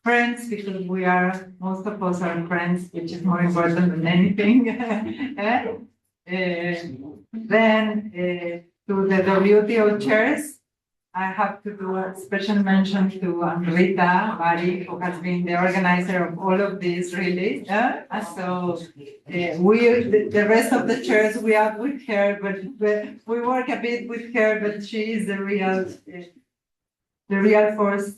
friends, because most of us are friends, which is more important than anything. Then to the WTO chairs, I have to do a special mention to Rita Bari, who has been the organizer of all of this, really. So the rest of the chairs, we are with her, but we work a bit with her, but she is the real force.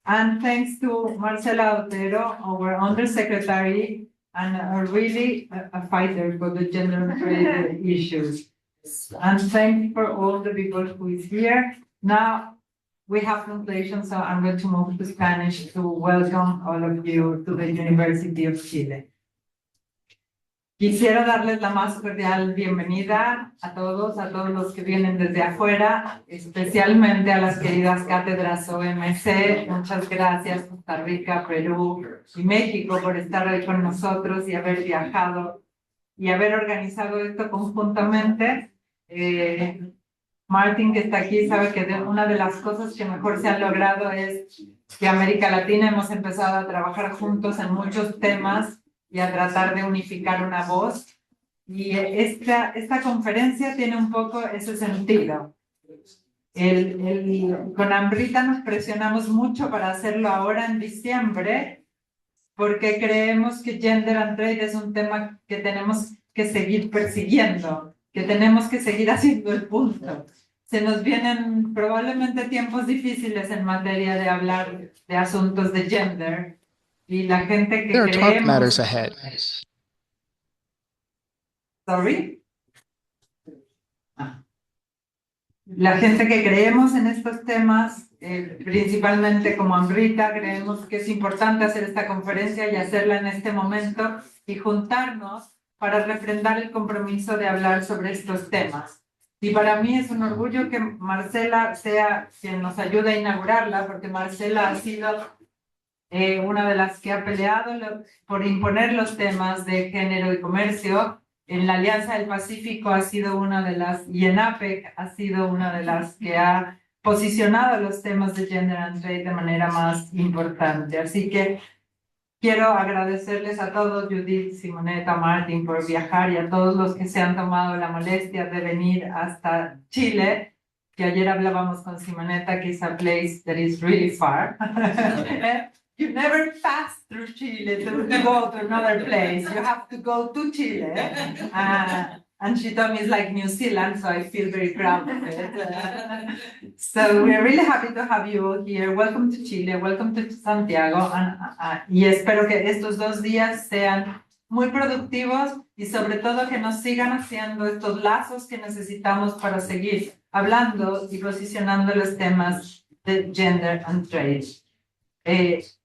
And thanks to Marcela Otero, our undersecretary, and really a fighter for the gender and trade issues. And thank you for all the people who is here. Now we have translation, so I'm going to move to Spanish to welcome all of you to the University of Chile. Quisiera darles la más cordial bienvenida a todos los que vienen desde afuera, especialmente a las queridas cátedras OMC. Muchas gracias, Costa Rica, Perú y México, por estar hoy con nosotros y haber viajado y haber organizado esto conjuntamente. Martín, que está aquí, sabe que una de las cosas que mejor se han logrado es que América Latina hemos empezado a trabajar juntos en muchos temas y a tratar de unificar una voz. Y esta conferencia tiene un poco ese sentido. Con Amrita nos presionamos mucho para hacerlo ahora en diciembre, porque creemos que Gender and Trade es un tema que tenemos que seguir persiguiendo, que tenemos que seguir haciendo el punto. Se nos vienen probablemente tiempos difíciles en materia de hablar de asuntos de gender. Y la gente que There are tough creemos... matters ahead. Sorry. La gente que creemos en estos temas, principalmente como Amrita, creemos que es importante hacer esta conferencia y hacerla en este momento y juntarnos para refrendar el compromiso de hablar sobre estos temas. Y para mí es un orgullo que Marcela sea quien nos ayude a inaugurarla, porque Marcela ha sido una de las que ha peleado por imponer los temas de género y comercio. En la Alianza del Pacífico ha sido una de las, y en APEC ha sido una de las que ha posicionado los temas de Gender and Trade de manera más importante. Así que quiero agradecerles a todos, Judith, Simonetta, Martín, por viajar y a todos los que se han tomado la molestia de venir hasta Chile, que ayer hablábamos con Simonetta, que es a place that is really far. You never pass through Chile to go to another place. You have to go to Chile. And she told me it's like New Zealand, so I feel very proud of it. So we're really happy to have you all here. Welcome to Chile, welcome to Santiago. Y espero que estos 2 días sean muy productivos y sobre todo que nos sigan haciendo estos lazos que necesitamos para seguir hablando y posicionando los temas de Gender and Trade.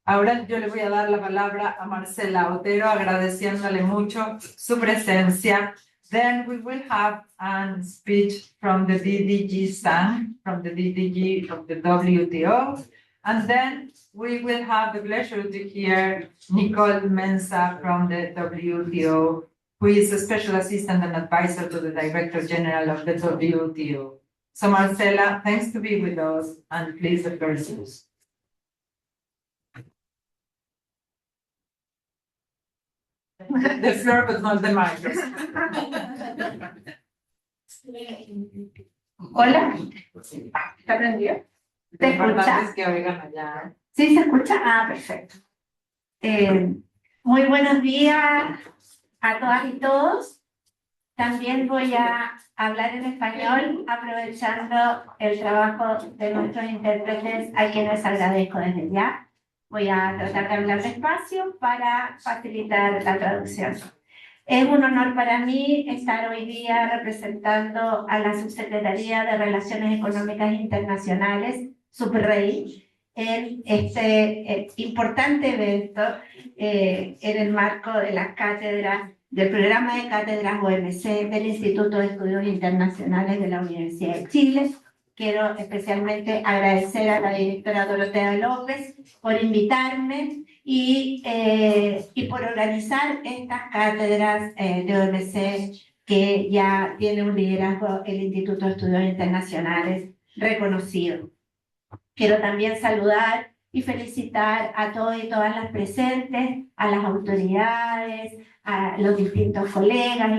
Ahora yo le voy a dar la palabra a Marcela Otero, agradeciéndole mucho su presencia. Then we will have a speech from the DDG SAN, from the DDG of the WTO. And then we will have the pleasure to hear Nicole Mensa from the WTO, who is a special assistant and advisor to the Director General of the WTO. So Marcela, thanks to be with us, and please the first. The floor, but not the microphone. Hola. ¿Está prendido? ¿Se escucha? Que oigan allá. ¿Sí se escucha? Ah, perfecto. Muy buenos días a todas y todos. También voy a hablar en español, aprovechando el trabajo de nuestros intérpretes, a quienes agradezco desde ya. Voy a tratar de hablar despacio para facilitar la traducción. Es un honor para mí estar hoy día representando a la Subsecretaría de Relaciones Económicas Internacionales, SUBREI, en este importante evento en el marco de las cátedras del Programa de Cátedras OMC del Instituto de Estudios Internacionales de la Universidad de Chile. Quiero especialmente agradecer a la directora Dorotea López por invitarme y por organizar estas cátedras de OMC que ya tiene un liderazgo el Instituto de Estudios Internacionales reconocido. Quiero también saludar y felicitar a todos y todas las presentes, a las autoridades, a los distintos colegas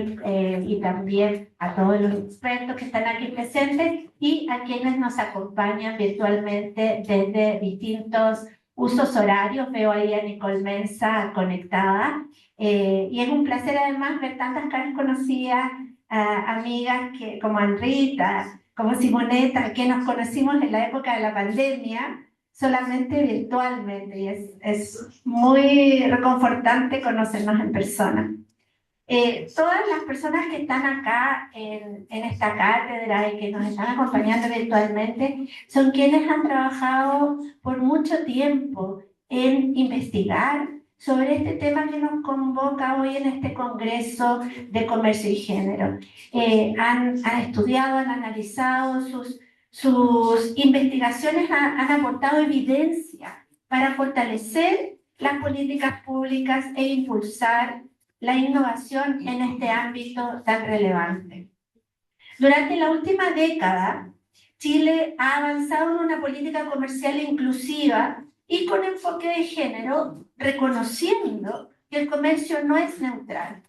y también a todos los expertos que están aquí presentes y a quienes nos acompañan virtualmente desde distintos usos horarios. Veo ahí a Nicole Mensa conectada y es un placer además ver tantas caras conocidas, amigas como Anrita, como Simoneta, que nos conocimos en la época de la pandemia, solamente virtualmente, y es muy reconfortante conocernos en persona. Todas las personas que están acá en esta cátedra y que nos están acompañando virtualmente son quienes han trabajado por mucho tiempo en investigar sobre este tema que nos convoca hoy en este Congreso de Comercio y Género. Han estudiado, han analizado sus investigaciones, han aportado evidencia para fortalecer las políticas públicas e impulsar la innovación en este ámbito tan relevante. Durante la última década, Chile ha avanzado en una política comercial inclusiva y con enfoque de género, reconociendo que el comercio no es neutral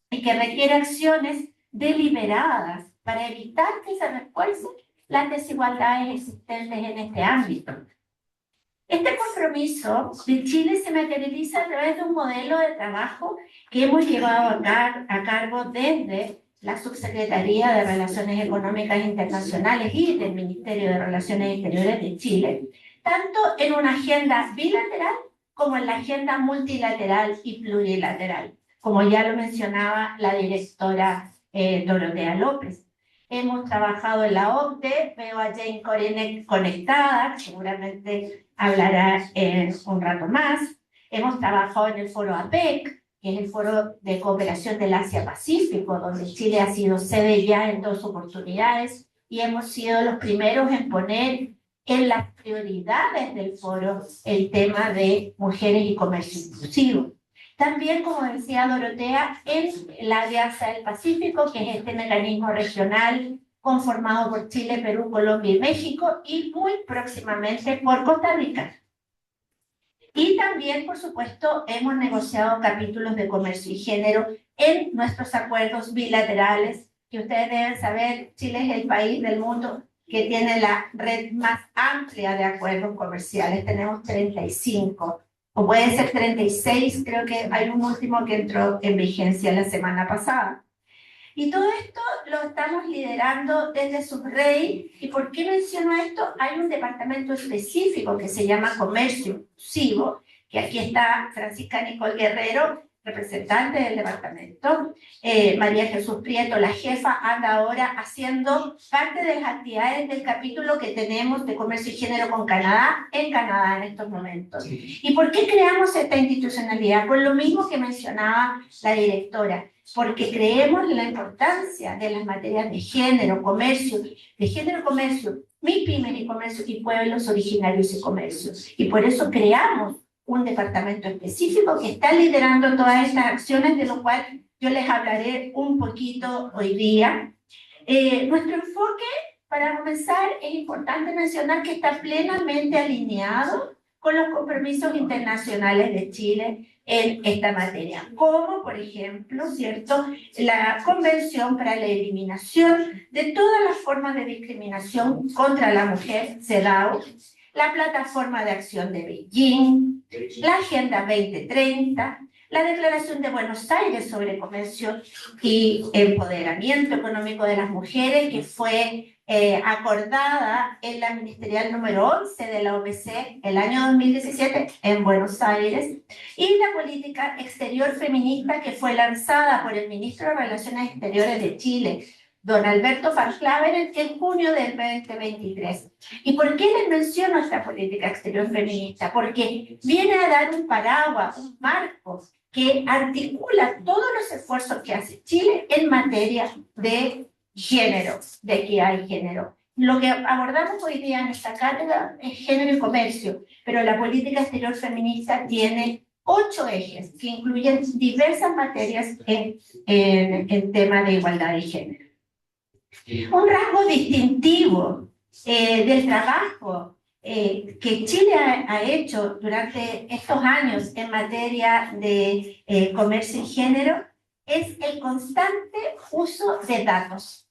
y que requiere acciones deliberadas para evitar que se refuercen las desigualdades existentes en este ámbito. Este compromiso de Chile se materializa a través de un modelo de trabajo que hemos llevado a cargo desde la Subsecretaría de Relaciones Económicas Internacionales y del Ministerio de Relaciones Exteriores de Chile, tanto en una agenda bilateral como en la agenda multilateral y plurilateral, como ya lo mencionaba la directora Dorotea López. Hemos trabajado en la OCDE, veo a Jane Korenek conectada, seguramente hablará en un rato más. Hemos trabajado en el foro APEC, que es el foro de cooperación del Asia-Pacífico, donde Chile ha sido sede ya en 2 oportunidades, y hemos sido los primeros en poner en las prioridades del foro el tema de mujeres y comercio inclusivo. También, como decía Dorotea, en la Alianza del Pacífico, que es este mecanismo regional conformado por Chile, Perú, Colombia y México, y muy próximamente por Costa Rica. Y también, por supuesto, hemos negociado capítulos de comercio y género en nuestros acuerdos bilaterales, que ustedes deben saber, Chile es el país del mundo que tiene la red más amplia de acuerdos comerciales. Tenemos 35, o puede ser 36, creo que hay un último que entró en vigencia la semana pasada. Y todo esto lo estamos liderando desde Subrey. ¿Y por qué menciono esto? Hay un departamento específico que se llama Comercio Inclusivo, que aquí está Francisca Nicole Guerrero, representante del departamento. María Jesús Prieto, la jefa, anda ahora haciendo parte de las actividades del capítulo que tenemos de Comercio y Género con Canadá en estos momentos. ¿Y por qué creamos esta institucionalidad? Por lo mismo que mencionaba la directora, porque creemos en la importancia de las materias de género, comercio, MIPYMES y comercio y pueblos originarios y comercio. Y por eso creamos un departamento específico que está liderando todas estas acciones, de lo cual yo les hablaré un poquito hoy día. Nuestro enfoque, para comenzar, es importante mencionar que está plenamente alineado con los compromisos internacionales de Chile en esta materia, como por ejemplo, ¿cierto?, la Convención para la Eliminación de todas las formas de discriminación contra la mujer, CEDAW, la Plataforma de Acción de Beijing, la Agenda 2030, la Declaración de Buenos Aires sobre Comercio y Empoderamiento Económico de las Mujeres, que fue acordada en la ministerial número 11 de la OMC el año 2017 en Buenos Aires, y la Política Exterior Feminista, que fue lanzada por el ministro de Relaciones Exteriores de Chile, don Alberto Van Claveren, en junio del 2023. ¿Y por qué les menciono esta política exterior feminista? Porque viene a dar un paraguas, un marco que articula todos los esfuerzos que hace Chile en materia de género, de equidad y género. Lo que abordamos hoy día en esta cátedra es género y comercio, pero la política exterior feminista tiene 8 ejes que incluyen diversas materias en tema de igualdad de género. Un rasgo distintivo del trabajo que Chile ha hecho durante estos años en materia de comercio y género es el constante uso de datos.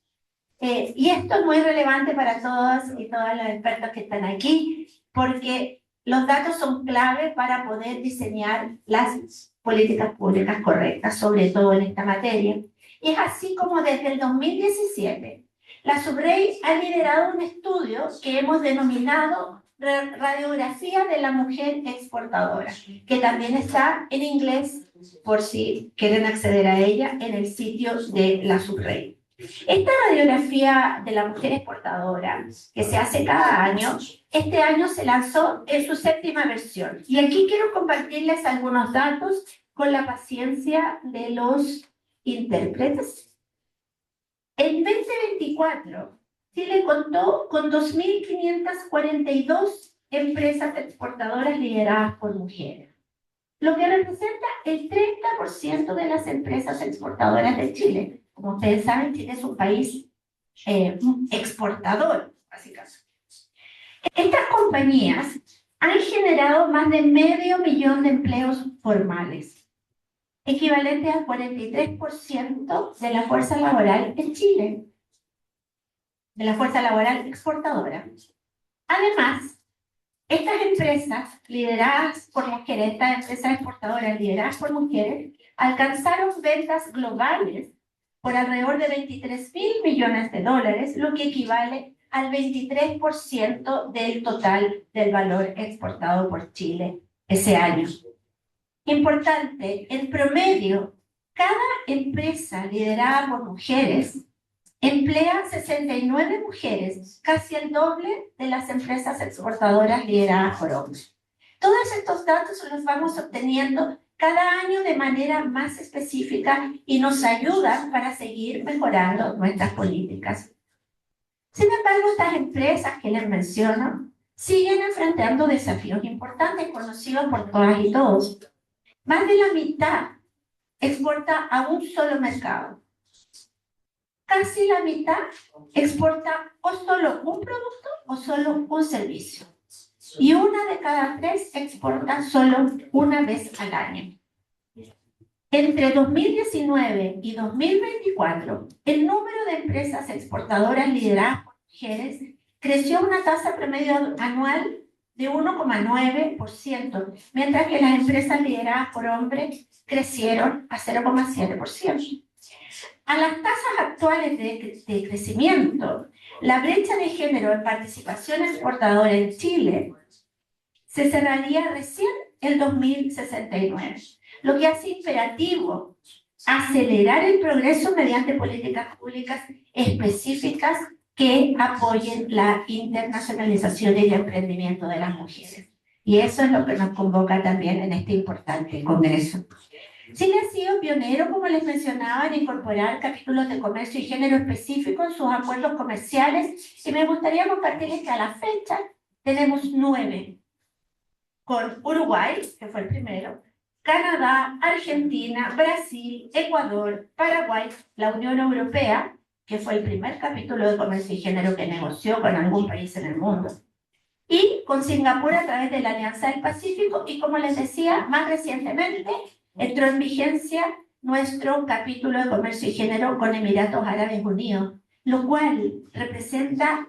Y esto es muy relevante para todos y todas los expertos que están aquí, porque los datos son clave para poder diseñar las políticas públicas correctas, sobre todo en esta materia. Y es así como desde el 2017, la SUBREI ha liderado un estudio que hemos denominado Radiografía de la Mujer Exportadora, que también está en inglés por si quieren acceder a ella en el sitio de la SUBREI. Esta radiografía de la mujer exportadora, que se hace cada año, este año se lanzó en su 7ª versión. Y aquí quiero compartirles algunos datos con la paciencia de los intérpretes. En 2024, Chile contó con 2.542 empresas exportadoras lideradas por mujeres, lo que representa el 30% de las empresas exportadoras de Chile. Como ustedes saben, Chile es un país exportador, básicamente. Estas compañías han generado más de 500.000 de empleos formales, equivalente al 43% de la fuerza laboral en Chile, de la fuerza laboral exportadora. Además, estas empresas lideradas por mujeres, estas empresas exportadoras lideradas por mujeres, alcanzaron ventas globales por alrededor de 23.000 millones de dólares, lo que equivale al 23% del total del valor exportado por Chile ese año. Importante, en promedio, cada empresa liderada por mujeres emplea 69 mujeres, casi el doble de las empresas exportadoras lideradas por hombres. Todos estos datos los vamos obteniendo cada año de manera más específica y nos ayudan para seguir mejorando nuestras políticas. Sin embargo, estas empresas que les menciono siguen enfrentando desafíos importantes conocidos por todas y todos. Más de la mitad exporta a un solo mercado. Casi la mitad exporta o solo un producto o solo un servicio. Y 1 de cada 3 exporta solo una vez al año. Entre 2019 y 2024, el número de empresas exportadoras lideradas por mujeres creció a una tasa promedio anual de 1,9%, mientras que las empresas lideradas por hombres crecieron a 0,7%. A las tasas actuales de crecimiento, la brecha de género en participación exportadora en Chile se cerraría recién en 2069, lo que hace imperativo acelerar el progreso mediante políticas públicas específicas que apoyen la internacionalización y el emprendimiento de las mujeres. Y eso es lo que nos convoca también en este importante congreso. Chile ha sido pionero, como les mencionaba, en incorporar capítulos de comercio y género específico en sus acuerdos comerciales, y me gustaría compartirles que a la fecha tenemos 9, con Uruguay, que fue el primero, Canadá, Argentina, Brasil, Ecuador, Paraguay, la Unión Europea, que fue el primer capítulo de comercio y género que negoció con algún país en el mundo, y con Singapur a través de la Alianza del Pacífico, y como les decía, más recientemente entró en vigencia nuestro capítulo de comercio y género con Emiratos Árabes Unidos, lo cual representa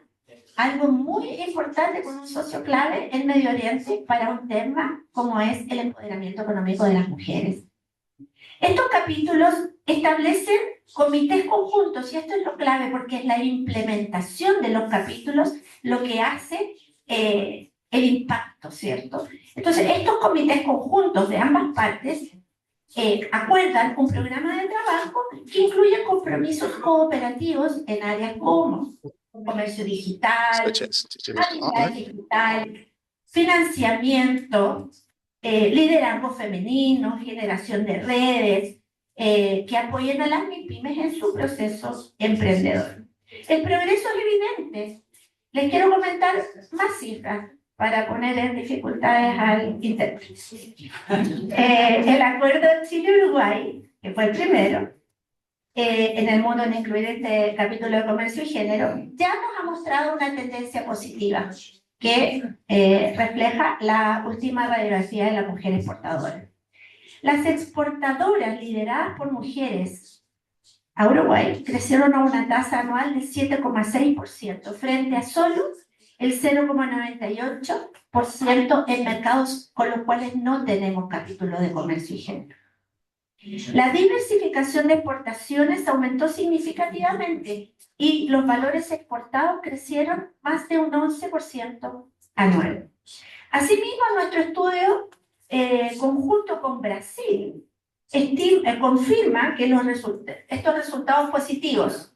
algo muy importante con un socio clave en Medio Oriente para un tema como es el empoderamiento económico de las mujeres. Estos capítulos establecen comités conjuntos, y esto es lo clave porque es la implementación de los capítulos lo que hace el impacto, ¿cierto? Entonces, estos comités conjuntos de ambas partes acuerdan un programa de trabajo que incluye compromisos cooperativos en áreas como comercio digital, habilidades digitales, financiamiento, liderazgo femenino, generación de redes, que apoyen a las MIPYMES en su proceso emprendedor. El progreso es evidente. Les quiero comentar más cifras para poner en dificultades al intérprete. El acuerdo Chile-Uruguay, que fue el primero en el mundo en incluir este capítulo de comercio y género, ya nos ha mostrado una tendencia positiva. que refleja la última radiografía de la mujer exportadora. Las exportadoras lideradas por mujeres a Uruguay crecieron a una tasa anual de 7,6% frente a solo el 0,98% en mercados con los cuales no tenemos capítulo de comercio y género. La diversificación de exportaciones aumentó significativamente y los valores exportados crecieron más de un 11% anual. Asimismo, nuestro estudio conjunto con Brasil confirma que estos resultados positivos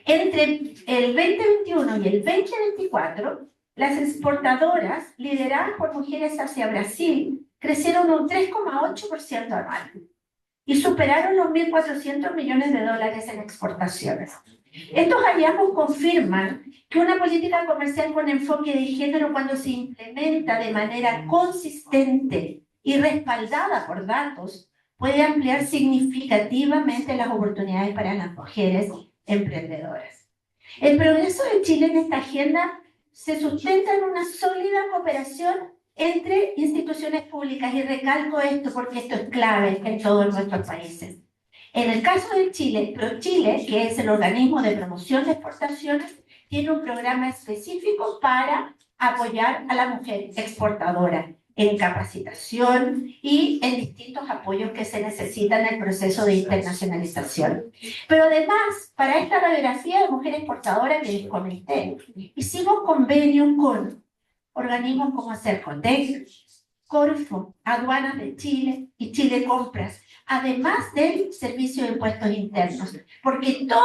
entre el 2021 y el 2024, las exportadoras lideradas por mujeres hacia Brasil crecieron un 3,8% anual y superaron los 1.400 millones de dólares en exportaciones. Estos hallazgos confirman que una política comercial con enfoque de género, cuando se implementa de manera consistente y respaldada por datos, puede ampliar significativamente las oportunidades para las mujeres emprendedoras. El progreso de Chile en esta agenda se sustenta en una sólida cooperación entre instituciones públicas, y recalco esto porque esto es clave en todos nuestros países. En el caso de Chile, ProChile, que es el organismo de promoción de exportaciones, tiene un programa específico para apoyar a la mujer exportadora en capacitación y en distintos apoyos que se necesitan en el proceso de internacionalización. Pero además, para esta radiografía de mujer exportadora que les comenté, hicimos convenios con organismos como Cercotec, Corfo, Aduanas de Chile y Chile Compras, además del Servicio de Impuestos Internos, porque toda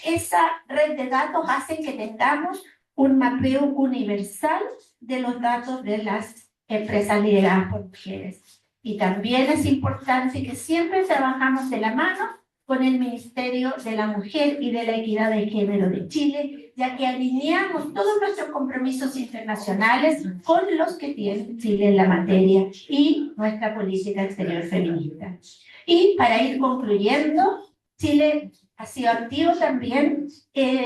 esa red de datos hace que tengamos un mapeo universal de los datos de las empresas lideradas por mujeres. Y también es importante que siempre trabajamos de la mano con el Ministerio de la Mujer y de la Equidad de Género de Chile, ya que alineamos todos nuestros compromisos internacionales con los que tiene Chile en la materia y nuestra política exterior feminista. Y para ir concluyendo, Chile ha sido activo también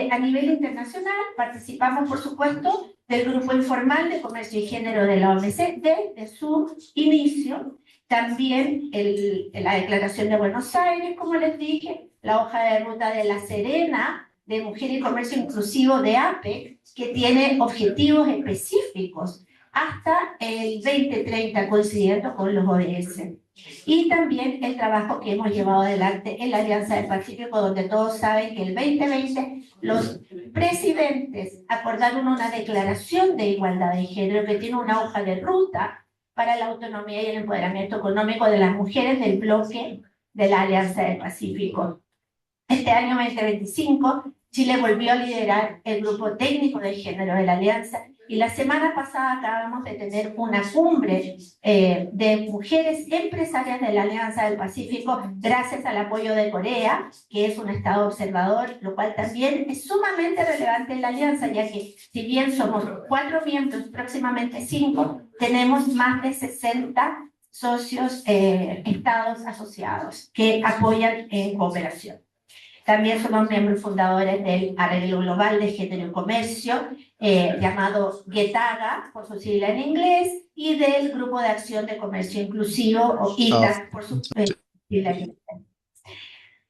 a nivel internacional. Participamos, por supuesto, del Grupo Informal de Comercio y Género de la OMC desde su inicio. También la Declaración de Buenos Aires, como les dije, la hoja de ruta de La Serena, de Mujer y Comercio Inclusivo de APEC, que tiene objetivos específicos hasta el 2030, coincidiendo con los ODS. Y también el trabajo que hemos llevado adelante en la Alianza del Pacífico, donde todos saben que el 2020 los presidentes acordaron una declaración de igualdad de género que tiene una hoja de ruta para la autonomía y el empoderamiento económico de las mujeres del bloque de la Alianza del Pacífico. Este año 2025, Chile volvió a liderar el grupo técnico de género de la Alianza, y la semana pasada acabamos de tener una cumbre de mujeres empresarias de la Alianza del Pacífico, gracias al apoyo de Corea, que es un estado observador, lo cual también es sumamente relevante en la Alianza, ya que si bien somos 4 miembros, próximamente 5, tenemos más de 60 socios, estados asociados que apoyan en cooperación. También somos miembros fundadores del Arreglo Global de Género y Comercio, llamado GETAGA, por su sigla en inglés, y del Grupo de Acción de Comercio Inclusivo, o ITA, por su sigla en inglés.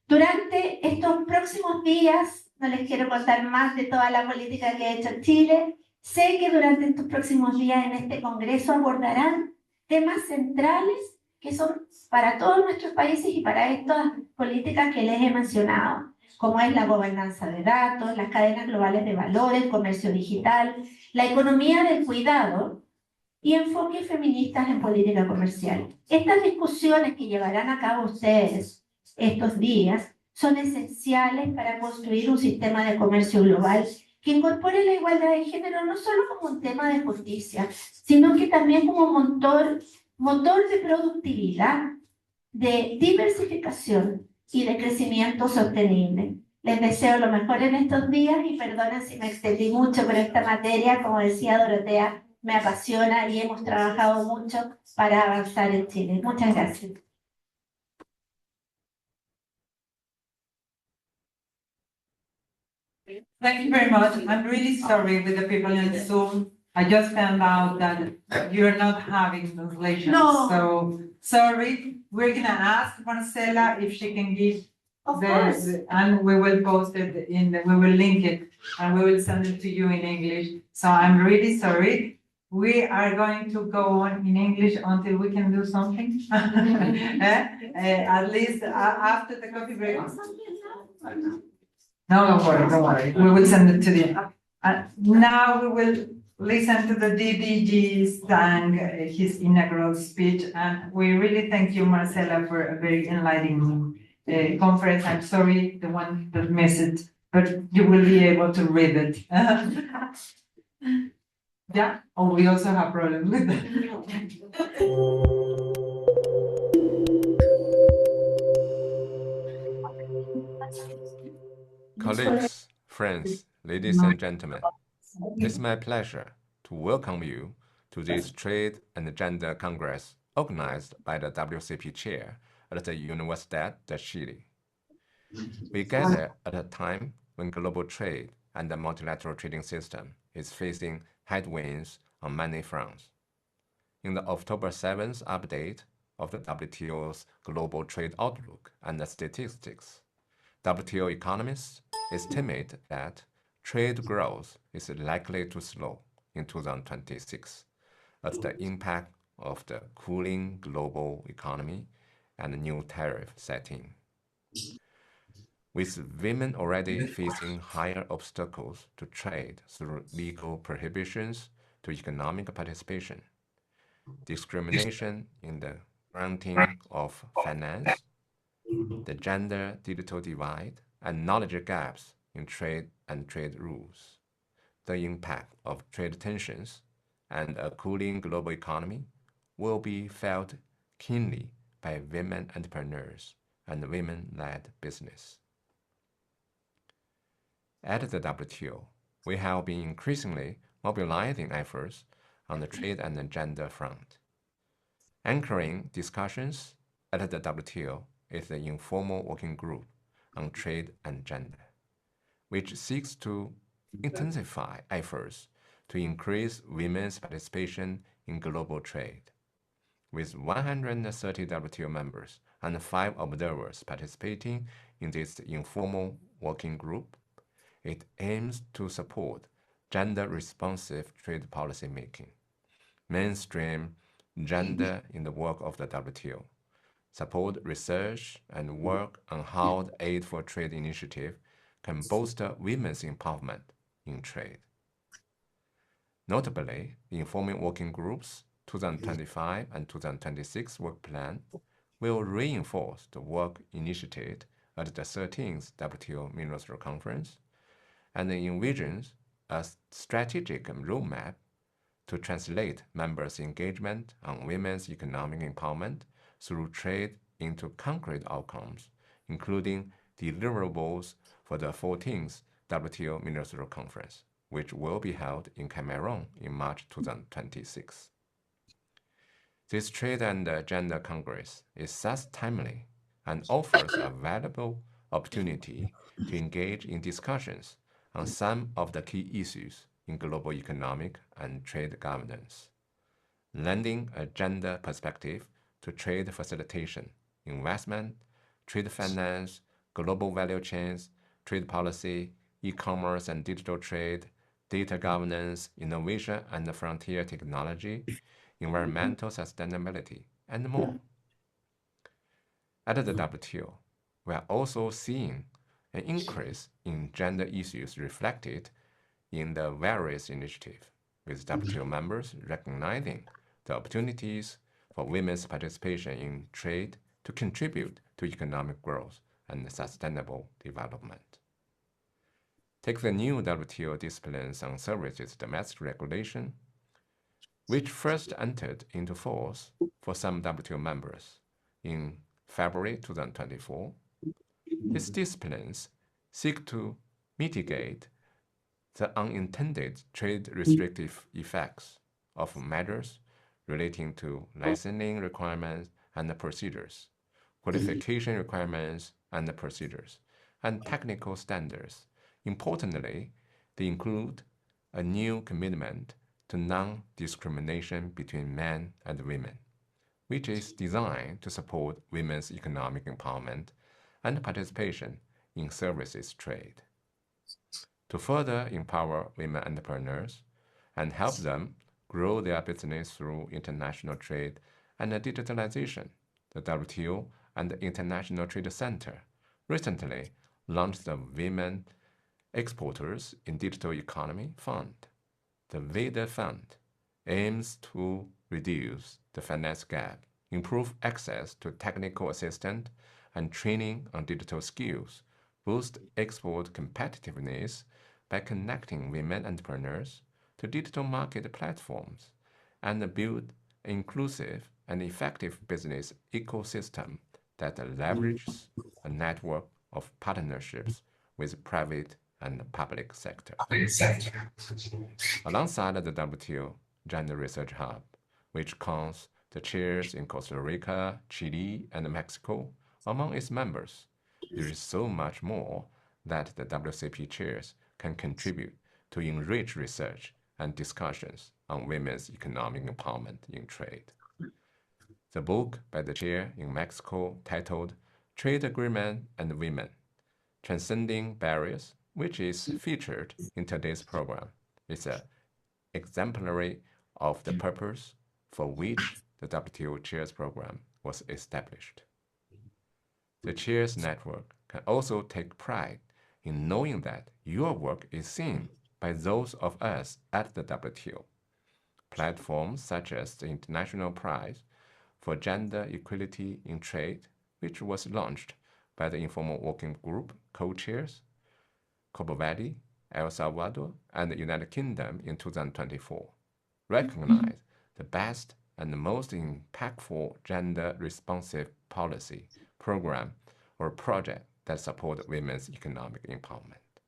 Durante estos próximos días, no les quiero contar más de toda la política que ha hecho Chile. Sé que durante estos próximos días en este Congreso abordarán temas centrales que son para todos nuestros países y para estas políticas que les he mencionado, como es la gobernanza de datos, las cadenas globales de valor, el comercio digital, la economía del cuidado y enfoques feministas en política comercial. Estas discusiones que llevarán a cabo ustedes estos días son esenciales para construir un sistema de comercio global que incorpore la igualdad de género no solo como un tema de justicia, sino que también como motor de productividad, de diversificación y de crecimiento sostenible. Les deseo lo mejor en estos días y perdonen si me extendí mucho, pero esta materia, como decía Dorotea, me apasiona y hemos trabajado mucho para avanzar en Chile. Muchas gracias. Thank you very much. I'm really sorry with the people in Zoom. I just found out that you're not having translation. No. So, sorry. We're gonna ask Marcela if she can give Of course. and we will post it we will link it and we will send it to you in English. So I'm really sorry. We are going to go on in English until we can do something. At least after the coffee break. No, don't worry, don't worry. We will send it to you. Now we will listen to the DDG sang his inaugural speech, and we really thank you, Marcela, for a very enlightening conference. I'm sorry, the one that missed it, but you will be able to read it. Yeah? Oh, we also have problems with that. Colleagues, friends, ladies and gentlemen, it's my pleasure to welcome you to this Trade and Gender Congress organized by the WCP chair at the Universidad de Chile. We gather at a time when global trade and the multilateral trading system is facing headwinds on many fronts. In the October 7th update of the WTO's Global Trade Outlook and the Statistics, WTO economists estimate that trade growth is likely to slow in 2026 as the impact of the cooling global economy and new tariff setting. With women already facing higher obstacles to trade through legal prohibitions to economic participation, discrimination in the granting of finance, the gender digital divide, and knowledge gaps in trade and trade rules, the impact of trade tensions and a cooling global economy will be felt keenly by women entrepreneurs and women-led business. At the WTO, we have been increasingly mobilizing efforts on the trade and gender front. Anchoring discussions at the WTO is the informal working group on trade and gender, which seeks to intensify efforts to increase women's participation in global trade. With 130 WTO members and 5 observers participating in this informal working group, it aims to support gender-responsive trade policy making, mainstream gender in the work of the WTO, support research and work on how the Aid for Trade initiative can bolster women's empowerment in trade. Notably, the informal working group's 2025 and 2026 work plan will reinforce the work initiated at the 13th WTO Ministerial Conference and envisions a strategic roadmap to translate members' engagement on women's economic empowerment through trade into concrete outcomes, including deliverables for the 14th WTO Ministerial Conference, which will be held in Cameroon in March 2026. This Trade and Gender Congress is thus timely and offers a valuable opportunity to engage in discussions on some of the key issues in global economic and trade governance, lending a gender perspective to trade facilitation, investment, trade finance, global value chains, trade policy, e-commerce and digital trade, data governance, innovation and frontier technology, environmental sustainability, and more. At the WTO, we are also seeing an increase in gender issues reflected in the various initiatives, with WTO members recognizing the opportunities for women's participation in trade to contribute to economic growth and sustainable development. Take the new WTO disciplines on services domestic regulation, which first entered into force for some WTO members in February 2024. These disciplines seek to mitigate the unintended trade restrictive effects of measures relating to licensing requirements and procedures, qualification requirements and procedures, and technical standards Importantly, they include a new commitment to non-discrimination between men and women, which is designed to support women's economic empowerment and participation in services trade. To further empower women entrepreneurs and help them grow their business through international trade and digitalization, the WTO and the International Trade Center recently launched the Women Exporters in Digital Economy Fund. The WIDE Fund aims to reduce the finance gap, improve access to technical assistance and training on digital skills, boost export competitiveness by connecting women entrepreneurs to digital market platforms, and build an inclusive and effective business ecosystem that leverages a network of partnerships with private and public sector. Alongside the WTO Gender Research Hub, which counts the chairs in Costa Rica, Chile, and Mexico among its members, there is so much more that the WCP chairs can contribute to enrich research and discussions on women's economic empowerment in trade. The book by the chair in Mexico titled Trade Agreement and Women, Transcending Barriers, which is featured in today's program, is an exemplary of the purpose for which the WTO Chairs Program was established. The Chairs Network can also take pride in knowing that your work is seen by those of us at the WTO. Platforms such as the International Prize for Gender Equality in Trade, which was launched by the Informal Working Group co-chairs, Cabo Verde, El Salvador, and the United Kingdom in 2024, recognize the best and the most impactful gender-responsive policy, program, or project that support women's economic empowerment.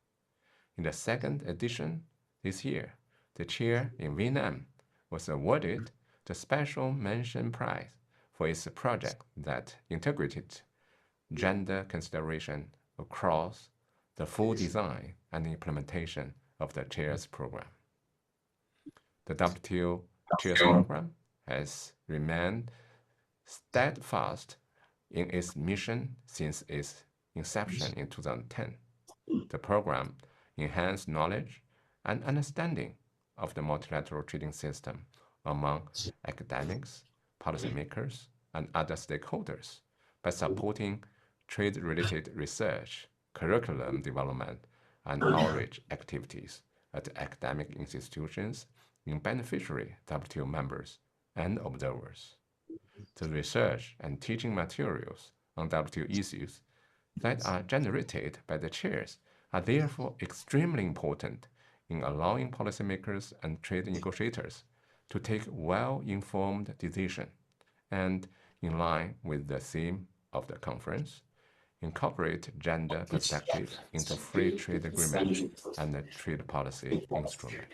In the second edition this year, the chair in Vietnam was awarded the Special Mention Prize for its project that integrated gender consideration across the full design and implementation of the Chairs Program. The WTO Chairs Program has remained steadfast in its mission since its inception in 2010. The program enhanced knowledge and understanding of the multilateral trading system among academics, policymakers, and other stakeholders by supporting trade-related research, curriculum development, and outreach activities at academic institutions in beneficiary WTO members and observers. The research and teaching materials on WTO issues that are generated by the chairs are therefore extremely important in allowing policymakers and trade negotiators to take well-informed decisions and, in line with the theme of the conference, incorporate gender perspective into free trade agreements and the trade policy instrument.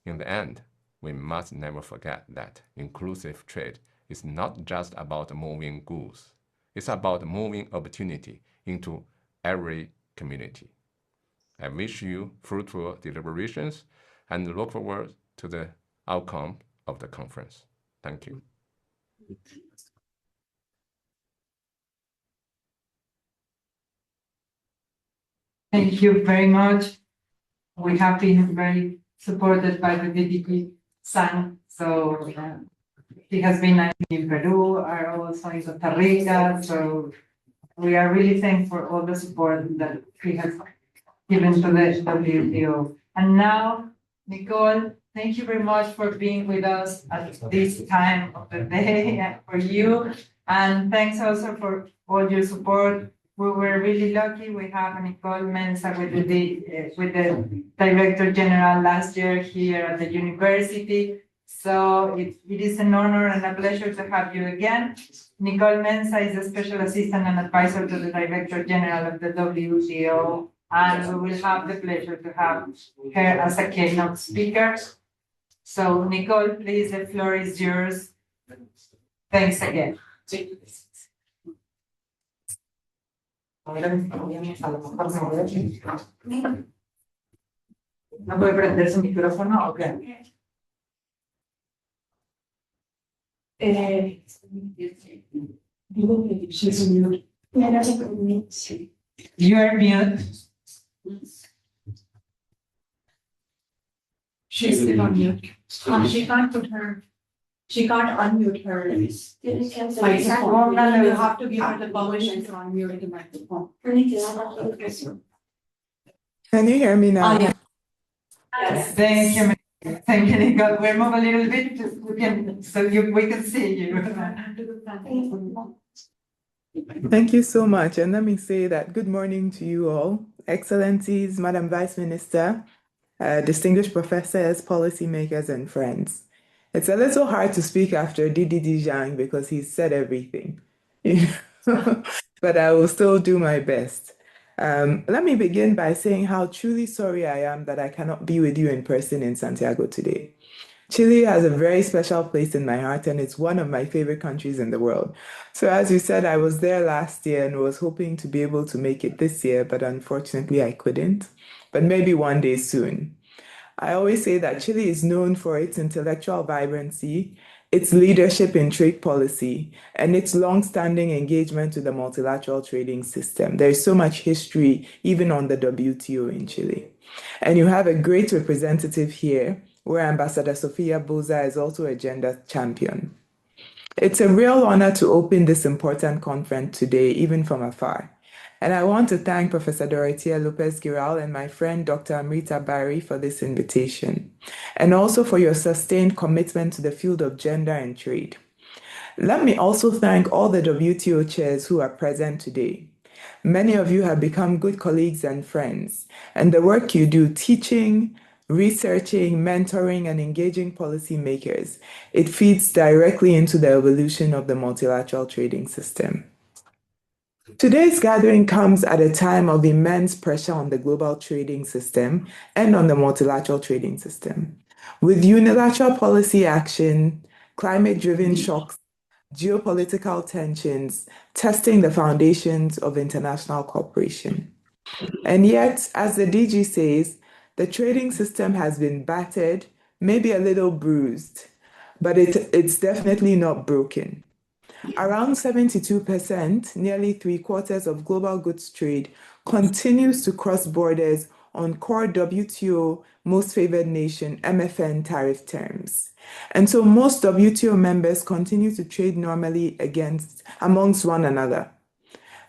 In the end, we must never forget that inclusive trade is not just about moving goods. It's about moving opportunity into every community. I wish you fruitful deliberations and look forward to the outcome of the conference. Thank you. Thank you very much. We have been very supported by the VDP San, so he has been in Peru, are also in Costa Rica, so we are really thankful for all the support that he has given to the WTO. And now, Nicole, thank you very much for being with us at this time of the day and for you. And thanks also for all your support. We were really lucky. We have Nicole Mensa with the Director General last year here at the university. So it is an honor and a pleasure to have you again. Nicole Mensa is a special assistant and advisor to the Director General of the WTO, and we will have the pleasure to have her as a keynote speaker. So Nicole, please, the floor is yours. Thanks again. Ahora podríamos a lo mejor mover. ¿No puede prender su micrófono o qué? You are mute. She's still on mute. She can't unmute her microphone. We have to give her the permission to unmute the microphone. Can you hear me now? Oh, yeah. Yes, thank you. Thank you, Nicole. We'll move a little bit we can see you. Thank you so much. And let me say that good morning to you all, Excellencies, Madam Vice Minister, distinguished professors, policymakers, and friends. It's a little hard to speak after Didi Dijang because he said everything, but I will still do my best. Let me begin by saying how truly sorry I am that I cannot be with you in person in Santiago today. Chile has a very special place in my heart, and it's one of my favorite countries in the world. So as you said, I was there last year and was hoping to be able to make it this year, but unfortunately I couldn't. But maybe one day soon. I always say that Chile is known for its intellectual vibrancy, its leadership in trade policy, and its long-standing engagement with the multilateral trading system. There is so much history, even on the WTO in Chile. And you have a great representative here, where Ambassador Sofia Boza is also a gender champion. It's a real honor to open this important conference today, even from afar. And I want to thank Professor Dorothea Lopez-Giral and my friend Dr. Amrita Barry for this invitation, and also for your sustained commitment to the field of gender and trade. Let me also thank all the WTO chairs who are present today. Many of you have become good colleagues and friends, and the work you do teaching, researching, mentoring, and engaging policymakers, it feeds directly into the evolution of the multilateral trading system. Today's gathering comes at a time of immense pressure on the global trading system and on the multilateral trading system. With unilateral policy action, climate-driven shocks, geopolitical tensions, testing the foundations of international cooperation. And yet, as the DG says, the trading system has been battered, maybe a little bruised, but it's definitely not broken. Around 72%, nearly 3/4 of global goods trade, continues to cross borders on core WTO most favored nation MFN tariff terms. And so most WTO members continue to trade normally amongst one another.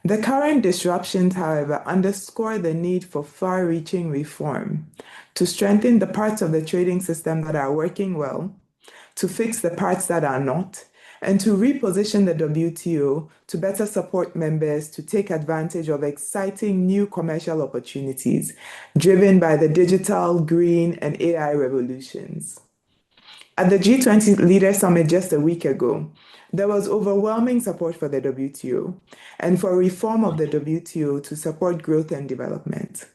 The current disruptions, however, underscore the need for far-reaching reform to strengthen the parts of the trading system that are working well, to fix the parts that are not, and to reposition the WTO to better support members to take advantage of exciting new commercial opportunities driven by the digital, green, and AI revolutions. At the G20 Leader Summit just a week ago, there was overwhelming support for the WTO and for reform of the WTO to support growth and development.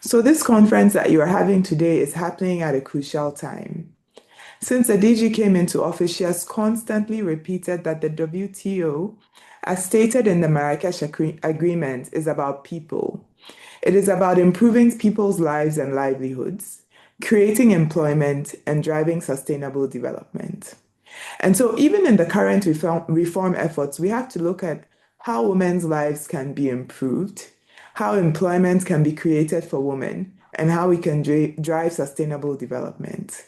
So this conference that you are having today is happening at a crucial time. Since the DG came into office, she has constantly repeated that the WTO, as stated in the Marrakesh Agreement, is about people. It is about improving people's lives and livelihoods, creating employment, and driving sustainable development. And so even in the current reform efforts, we have to look at how women's lives can be improved, how employment can be created for women, and how we can drive sustainable development.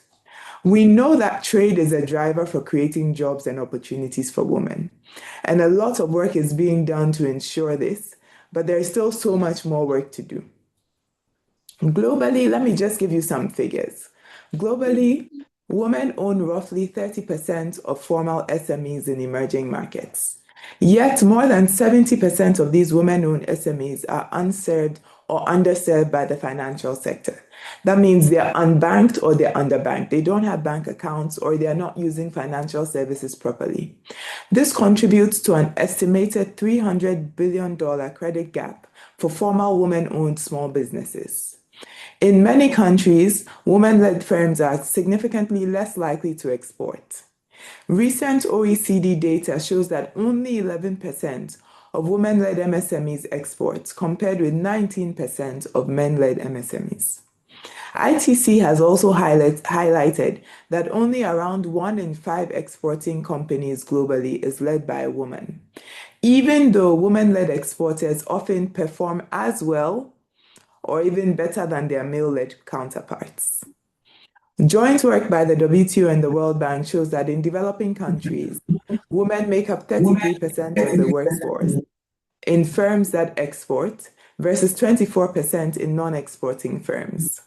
We know that trade is a driver for creating jobs and opportunities for women. And a lot of work is being done to ensure this, but there is still so much more work to do. Globally, let me just give you some figures. Globally, women own roughly 30% of formal SMEs in emerging markets. Yet more than 70% of these women-owned SMEs are unserved or underserved by the financial sector. That means they're unbanked or they're underbanked. They don't have bank accounts or they're not using financial services properly. This contributes to an estimated $300 billion credit gap for formal women-owned small businesses. In many countries, women-led firms are significantly less likely to export. Recent OECD data shows that only 11% of women-led MSMEs exports compared with 19% of men-led MSMEs. ITC has also highlighted that only around 1 in 5 exporting companies globally is led by a woman, even though women-led exporters often perform as well or even better than their male-led counterparts. Joint work by the WTO and the World Bank shows that in developing countries, women make up 33% of the workforce in firms that export versus 24% in non-exporting firms.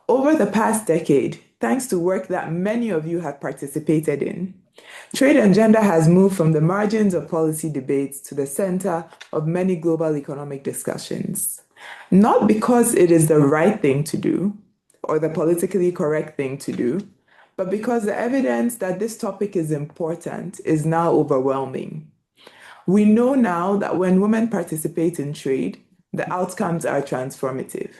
Over the past decade, thanks to work that many of you have participated in, trade and gender has moved from the margins of policy debates to the center of many global economic discussions. Not because it is the right thing to do or the politically correct thing to do, but because the evidence that this topic is important is now overwhelming. We know now that when women participate in trade, the outcomes are transformative.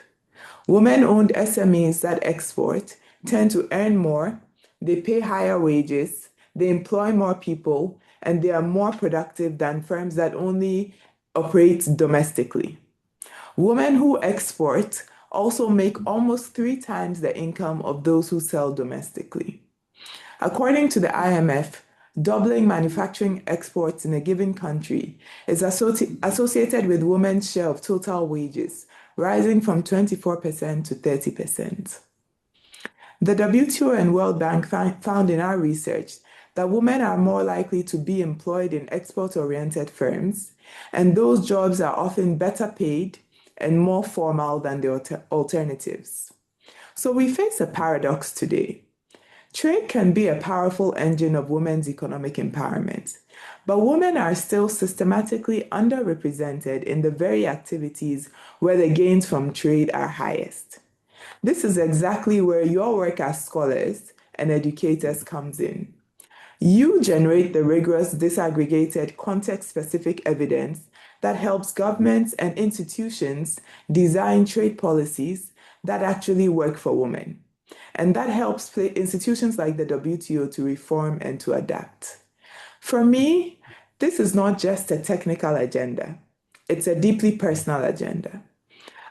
Women-owned SMEs that export tend to earn more, they pay higher wages, they employ more people, and they are more productive than firms that only operate domestically. Women who export also make almost 3 times the income of those who sell domestically. According to the IMF, doubling manufacturing exports in a given country is associated with women's share of total wages, rising from 24% to 30%. The WTO and World Bank found in our research that women are more likely to be employed in export-oriented firms, and those jobs are often better paid and more formal than the alternatives. So we face a paradox today. Trade can be a powerful engine of women's economic empowerment, but women are still systematically underrepresented in the very activities where the gains from trade are highest. This is exactly where your work as scholars and educators comes in. You generate the rigorous, disaggregated, context-specific evidence that helps governments and institutions design trade policies that actually work for women. And that helps institutions like the WTO to reform and to adapt. For me, this is not just a technical agenda. It's a deeply personal agenda.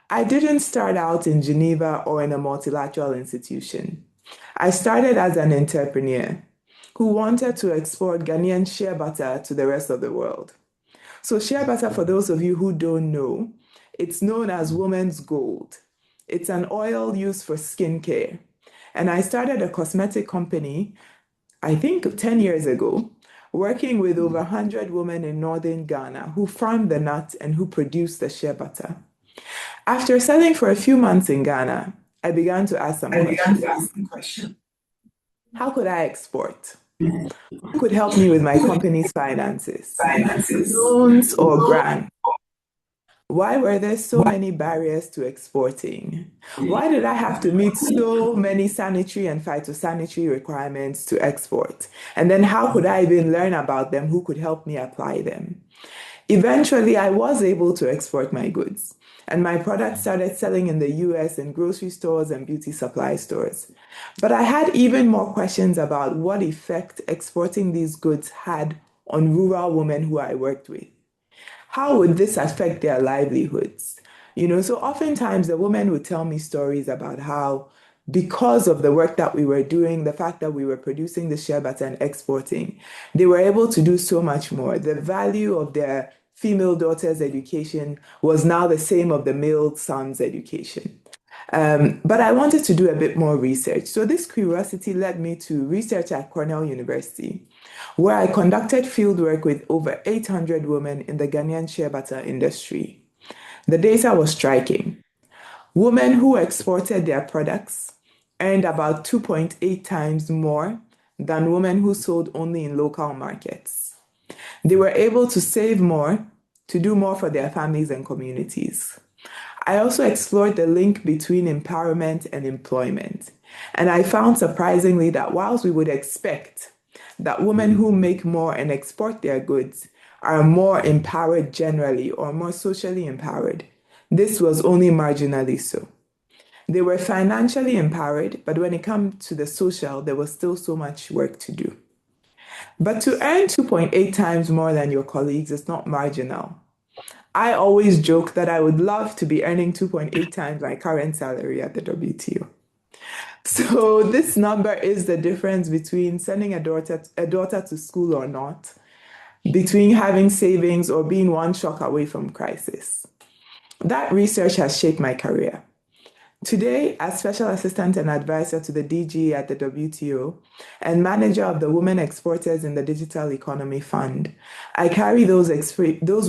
I didn't start out in Geneva or in a multilateral institution. I started as an entrepreneur who wanted to export Ghanaian shea butter to the rest of the world. So shea butter, for those of you who don't know, it's known as woman's gold. It's an oil used for skincare. And I started a cosmetic company, I think 10 years ago, working with over 100 women in northern Ghana who farmed the nut and who produced the shea butter. After selling for a few months in Ghana, I began to ask some questions. How could I export? Who could help me with my company's finances? Loans or grants? Why were there so many barriers to exporting? Why did I have to meet so many sanitary and phytosanitary requirements to export? And then how could I even learn about them? Who could help me apply them? Eventually, I was able to export my goods, and my products started selling in the US in grocery stores and beauty supply stores. But I had even more questions about what effect exporting these goods had on rural women who I worked with. How would this affect their livelihoods? So oftentimes the women would tell me stories about how, because of the work that we were doing, the fact that we were producing the shea butter and exporting, they were able to do so much more. The value of their female daughter's education was now the same of the male son's education. But I wanted to do a bit more research. So this curiosity led me to research at Cornell University, where I conducted fieldwork with over 800 women in the Ghanaian shea butter industry. The data was striking. Women who exported their products earned about 2.8 times more than women who sold only in local markets. They were able to save more, to do more for their families and communities. I also explored the link between empowerment and employment. And I found surprisingly that whilst we would expect that women who make more and export their goods are more empowered generally or more socially empowered, this was only marginally so. They were financially empowered, but when it comes to the social, there was still so much work to do. But to earn 2.8 times more than your colleagues is not marginal. I always joke that I would love to be earning 2.8 times my current salary at the WTO. So this number is the difference between sending a daughter to school or not, between having savings or being one shock away from crisis. That research has shaped my career. Today, as Special Assistant and Advisor to the DG at the WTO and Manager of the Women Exporters in the Digital Economy Fund, I carry those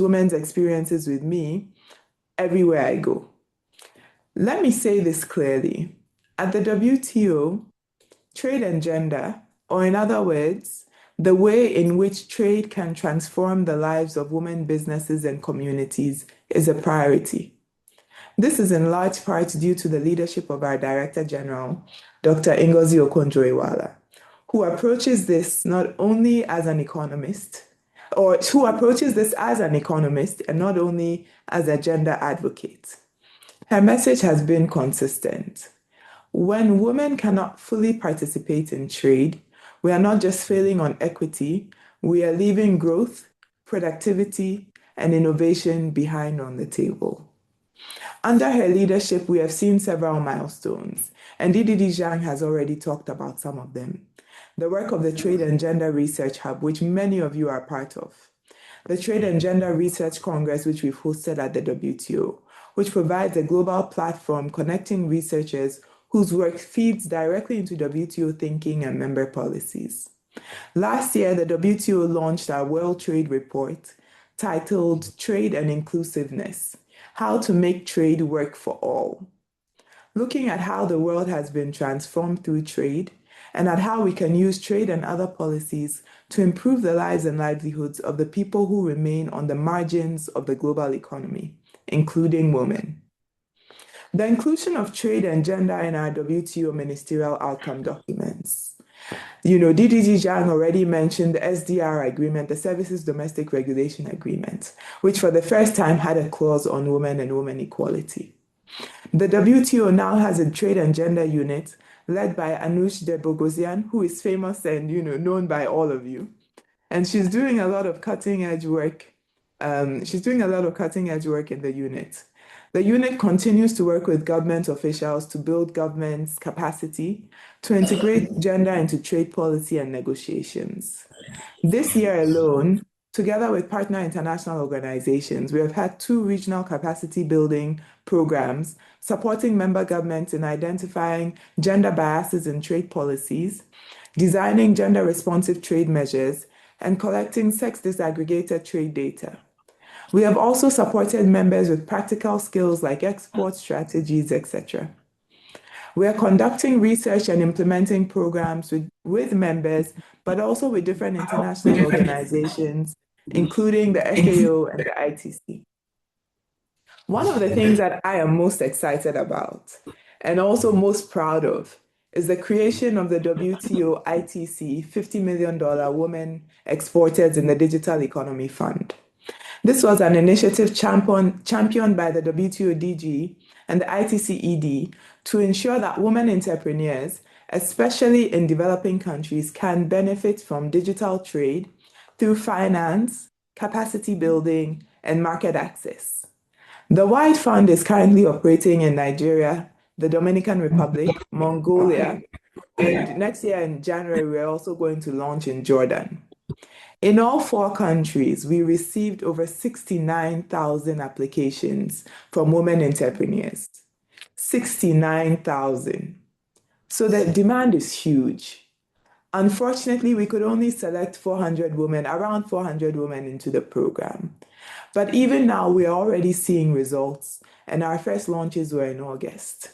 women's experiences with me everywhere I go. Let me say this clearly. At the WTO, trade and gender, or in other words, the way in which trade can transform the lives of women businesses and communities is a priority. This is in large part due to the leadership of our Director General, Dr. Ngozi Okonjo-Iweala, who approaches this not only as an economist, and not only as a gender advocate. Her message has been consistent. When women cannot fully participate in trade, we are not just failing on equity, we are leaving growth, productivity, and innovation behind on the table. Under her leadership, we have seen several milestones, and DDD Zhang has already talked about some of them. The work of the Trade and Gender Research Hub, which many of you are part of. The Trade and Gender Research Congress, which we've hosted at the WTO, which provides a global platform connecting researchers whose work feeds directly into WTO thinking and member policies. Last year, the WTO launched our World Trade Report titled Trade and Inclusiveness: How to Make Trade Work for All. Looking at how the world has been transformed through trade and at how we can use trade and other policies to improve the lives and livelihoods of the people who remain on the margins of the global economy, including women. The inclusion of trade and gender in our WTO ministerial outcome documents. DDG Zhang already mentioned the SDR agreement, the Services Domestic Regulation Agreement, which for the first time had a clause on women and women equality. The WTO now has a trade and gender unit led by Anush Debogosian, who is famous and known by all of you. And she's doing a lot of cutting-edge work. In the unit. The unit continues to work with government officials to build government's capacity to integrate gender into trade policy and negotiations. This year alone, together with partner international organizations, we have had 2 regional capacity building programs supporting member governments in identifying gender biases in trade policies, designing gender-responsive trade measures, and collecting sex disaggregated trade data. We have also supported members with practical skills like export strategies, etc. We are conducting research and implementing programs with members, but also with different international organizations, including the FAO and the ITC. One of the things that I am most excited about and also most proud of is the creation of the WTO ITC $50 million Women Exporters in the Digital Economy Fund. This was an initiative championed by the WTO DG and the ITC ED to ensure that women entrepreneurs, especially in developing countries, can benefit from digital trade through finance, capacity building, and market access. The wide fund is currently operating in Nigeria, the Dominican Republic, Mongolia, and next year in January, we're also going to launch in Jordan. In all 4 countries, we received over 69,000 applications from women entrepreneurs. 69,000. So the demand is huge. Unfortunately, we could only select around 400 women into the program. But even now, we are already seeing results, and our first launches were in August.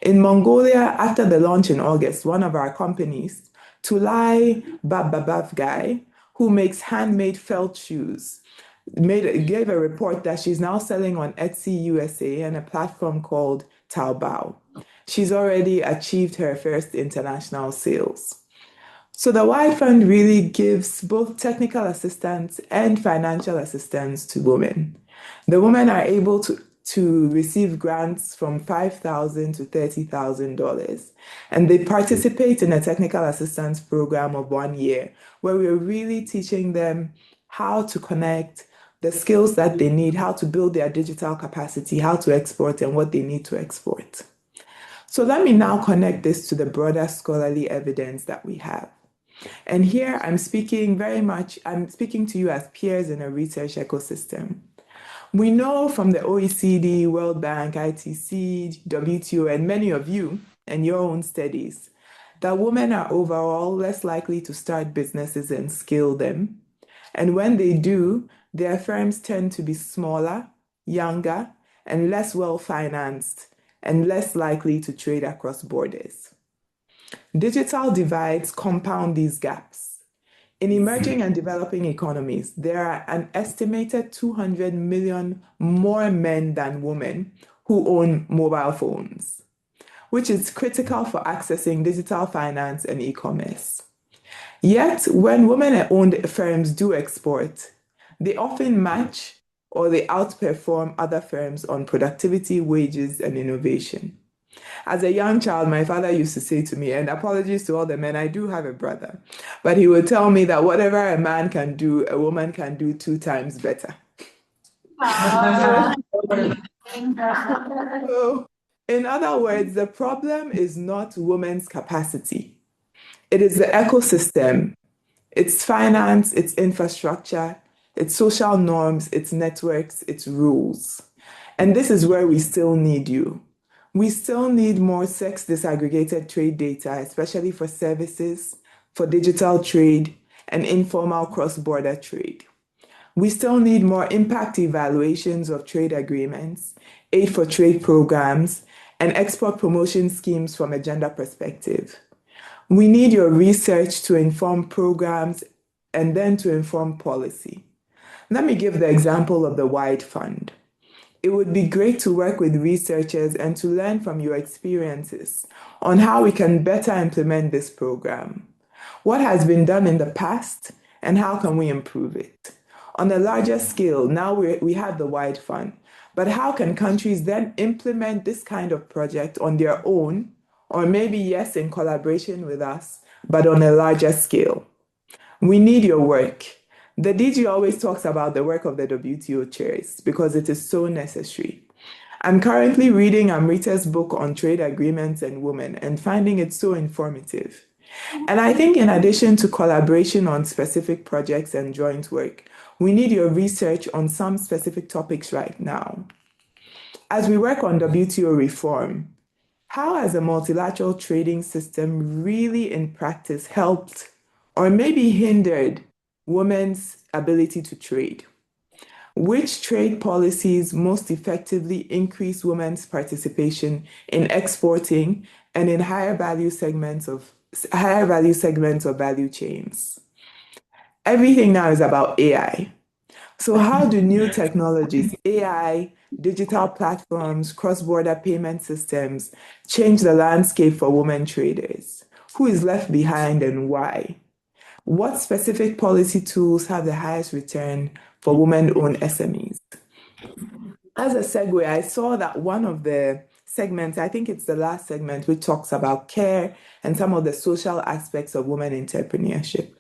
In Mongolia, after the launch in August, one of our companies, Tulai Bababavgai, who makes handmade felt shoes, gave a report that she's now selling on Etsy USA and a platform called Taobao. She's already achieved her first international sales. So the Y Fund really gives both technical assistance and financial assistance to women. The women are able to to receive grants from $5,000 to $30,000. And they participate in a technical assistance program of 1 year, where we're really teaching them how to connect, the skills that they need, how to build their digital capacity, how to export, and what they need to export. So let me now connect this to the broader scholarly evidence that we have. And here I'm speaking to you as peers in a research ecosystem. We know from the OECD, World Bank, ITC, WTO, and many of you and your own studies that women are overall less likely to start businesses and scale them. And when they do, their firms tend to be smaller, younger, and less well-financed, and less likely to trade across borders. Digital divides compound these gaps. In emerging and developing economies, there are an estimated 200 million more men than women who own mobile phones, which is critical for accessing digital finance and e-commerce. Yet, when women-owned firms do export, they often match or they outperform other firms on productivity, wages, and innovation. As a young child, my father used to say to me, and apologies to all the men, I do have a brother, but he would tell me that whatever a man can do, a woman can do 2 times better. So, in other words, the problem is not women's capacity. It is the ecosystem, its finance, its infrastructure, its social norms, its networks, its rules. And this is where we still need you. We still need more sex disaggregated trade data, especially for services, for digital trade, and informal cross-border trade. We still need more impact evaluations of trade agreements, aid for trade programs, and export promotion schemes from a gender perspective. We need your research to inform programs and then to inform policy. Let me give the example of the WIDE Fund. It would be great to work with researchers and to learn from your experiences on how we can better implement this program. What has been done in the past and how can we improve it? On a larger scale, now we have the WIDE Fund, but how can countries then implement this kind of project on their own, or maybe, yes, in collaboration with us, but on a larger scale? We need your work. The DG always talks about the work of the WTO chairs because it is so necessary. I'm currently reading Amrita's book on trade agreements and women and finding it so informative. And I think in addition to collaboration on specific projects and joint work, we need your research on some specific topics right now. As we work on WTO reform, how has a multilateral trading system really in practice helped or maybe hindered women's ability to trade? Which trade policies most effectively increase women's participation in exporting and in higher value segments of value chains? Everything now is about AI. So how do new technologies, AI, digital platforms, cross-border payment systems, change the landscape for women traders? Who is left behind and why? What specific policy tools have the highest return for women-owned SMEs? As a segue, I saw that one of the segments, I think it's the last segment, which talks about care and some of the social aspects of women entrepreneurship.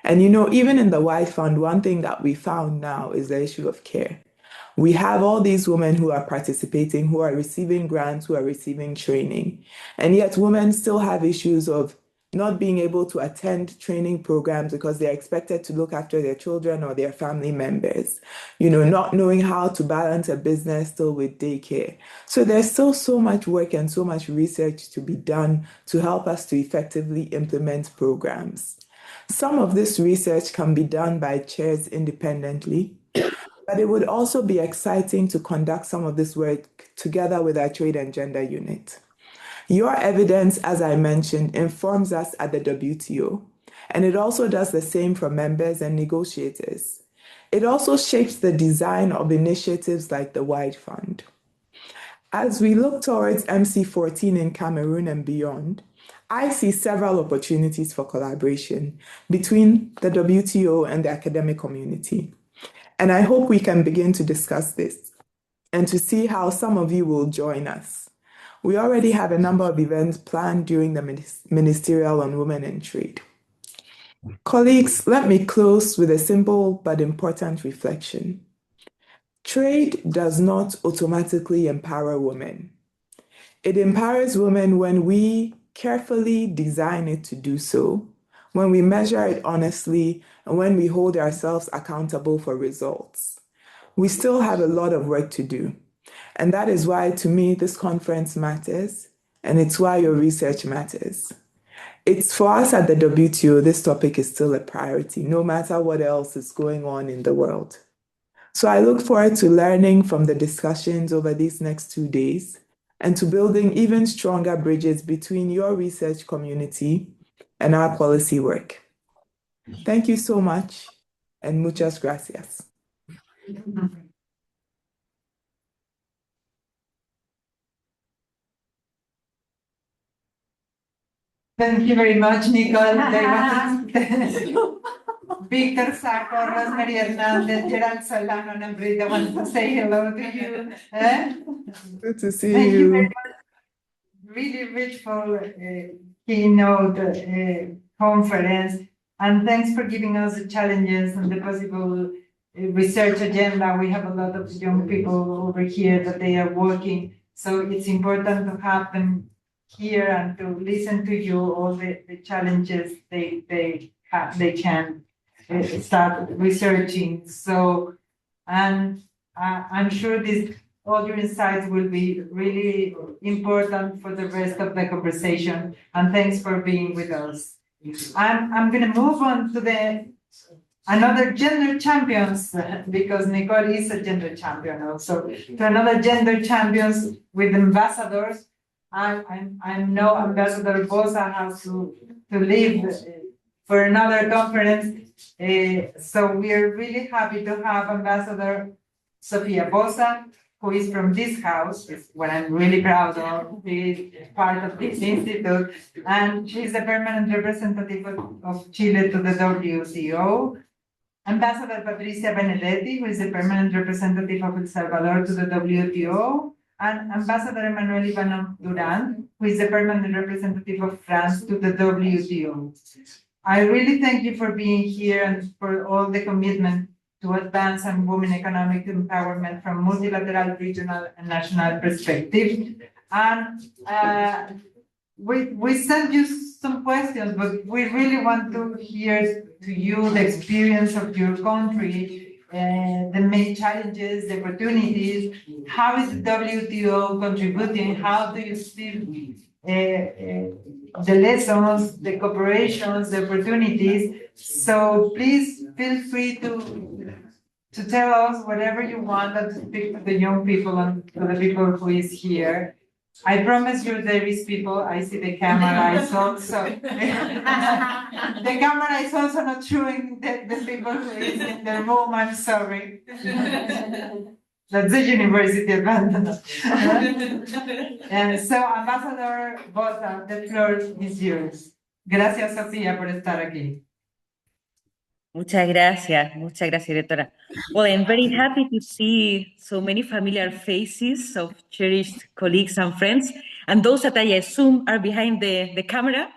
And even in the WIDE Fund, one thing that we found now is the issue of care. We have all these women who are participating, who are receiving grants, who are receiving training, and yet women still have issues of not being able to attend training programs because they're expected to look after their children or their family members, not knowing how to balance a business still with daycare. So there's still so much work and so much research to be done to help us to effectively implement programs. Some of this research can be done by chairs independently, but it would also be exciting to conduct some of this work together with our Trade and Gender Unit. Your evidence, as I mentioned, informs us at the WTO, and it also does the same for members and negotiators. It also shapes the design of initiatives like the WIDE Fund. As we look towards MC14 in Cameroon and beyond, I see several opportunities for collaboration between the WTO and the academic community. And I hope we can begin to discuss this. and to see how some of you will join us. We already have a number of events planned during the Ministerial on Women in Trade. Colleagues, let me close with a simple but important reflection. Trade does not automatically empower women. It empowers women when we carefully design it to do so, when we measure it honestly, and when we hold ourselves accountable for results. We still have a lot of work to do. And that is why, to me, this conference matters, and it's why your research matters. It's for us at the WTO, this topic is still a priority, no matter what else is going on in the world. So I look forward to learning from the discussions over these next 2 days and to building even stronger bridges between your research community and our policy work. Thank you so much, and muchas gracias. Thank you very much, Nicole. Victor Sacco, Rosemary Hernandez, Gerald Solano, and Ambrita want to say hello to you. Good to see Thank you very you. much. Really rich for keynote conference, and thanks for giving us the challenges and the possible research agenda. We have a lot of young people over here that they are working, so it's important to have them here and to listen to you all the challenges they can start researching. So, and I'm sure all your insights will be really important for the rest of the conversation. And thanks for being with us. I'm going to move on to another gender champions, because Nicole is a gender champion also, to another gender champions with ambassadors. I know Ambassador Bosa has to leave for another conference. So we are really happy to have Ambassador Sofia Bosa, who is from this house, is what I'm really proud of. She is part of this institute, and she's the permanent representative of Chile to the WTO. Ambassador Patricia Benedetti, who is the permanent representative of El Salvador to the WTO, and Ambassador Emmanuel Ivanov Duran, who is the permanent representative of France to the WTO. I really thank you for being here and for all the commitment to advance on women economic empowerment from multilateral, regional, and national perspective. And we sent you some questions, but we really want to hear to you the experience of your country, the main challenges, the opportunities. How is the WTO contributing? How do you see the lessons, the cooperations, the opportunities? So please feel free to tell us whatever you want and to speak to the young people and to the people who is here. I promise you there is people. I see the camera is also the camera is also not showing the people who is in the room. I'm sorry. That's the university advantage. So Ambassador Bosa, the floor is yours. Gracias, Sofía, por estar aquí. Muchas gracias, directora. Well, I'm very happy to see so many familiar faces of cherished colleagues and friends, and those that I assume are behind the camera.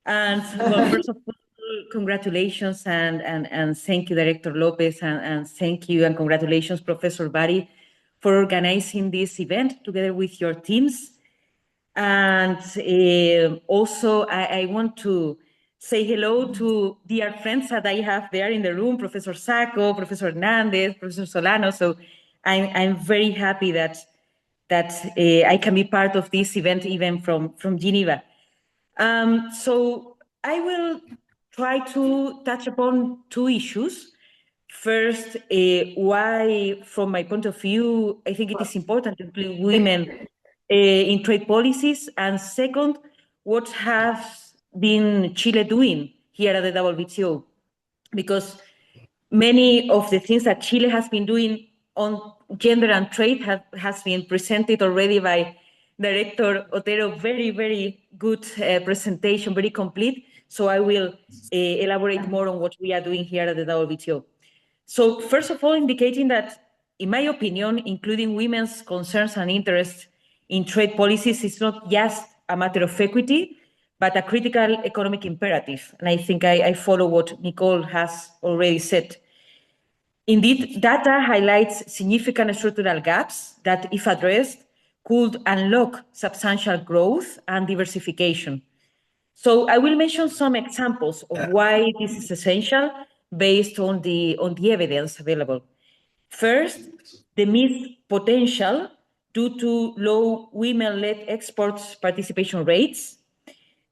And well, first of all, congratulations and thank you, Director Lopez, and thank you and congratulations, Professor Bari, for organizing this event together with your teams. And also, I want to say hello to dear friends that I have there in the room, Professor Sacco, Professor Hernandez, Professor Solano. So I'm very happy that I can be part of this event, even from Geneva. So I will try to touch upon two issues. First, why, from my point of view, I think it is important to include women in trade policies. And second, what has been Chile doing here at the WTO? Because many of the things that Chile has been doing on gender and trade has been presented already by Director Otero. Very, very good presentation, very complete. So I will elaborate more on what we are doing here at the WTO. So first of all, indicating that in my opinion, including women's concerns and interests in trade policies is not just a matter of equity, but a critical economic imperative. And I think I follow what Nicole has already said. Indeed, data highlights significant structural gaps that, if addressed, could unlock substantial growth and diversification. So I will mention some examples of why this is essential based on the evidence available. First, the missed potential due to low women-led exports participation rates.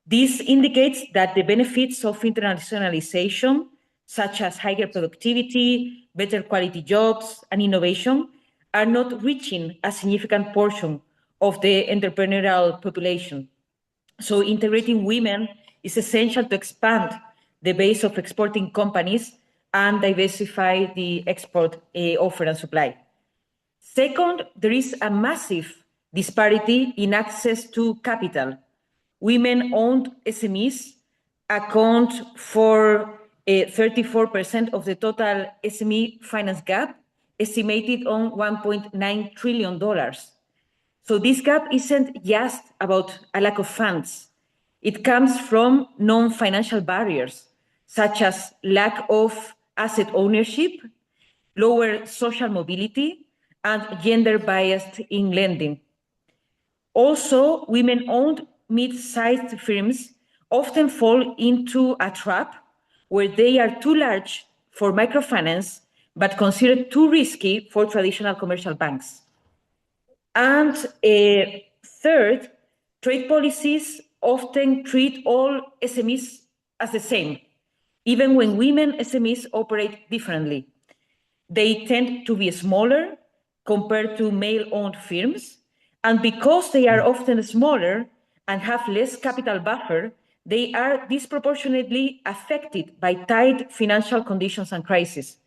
This indicates that the benefits of internationalization, such as higher productivity, better quality jobs, and innovation, are not reaching a significant portion of the entrepreneurial population. So integrating women is essential to expand the base of exporting companies and diversify the export offer and supply. Second, there is a massive disparity in access to capital. Women-owned SMEs account for 34% of the total SME finance gap, estimated on $1.9 trillion. So this gap isn't just about a lack of funds. It comes from non-financial barriers, such as lack of asset ownership, lower social mobility, and gender bias in lending. Also, women-owned mid-sized firms often fall into a trap where they are too large for microfinance, but considered too risky for traditional commercial banks. And third, trade policies often treat all SMEs as the same, even when women SMEs operate differently. They tend to be smaller compared to male-owned firms, and because they are often smaller and have less capital buffer, they are disproportionately affected by tight financial conditions and crises.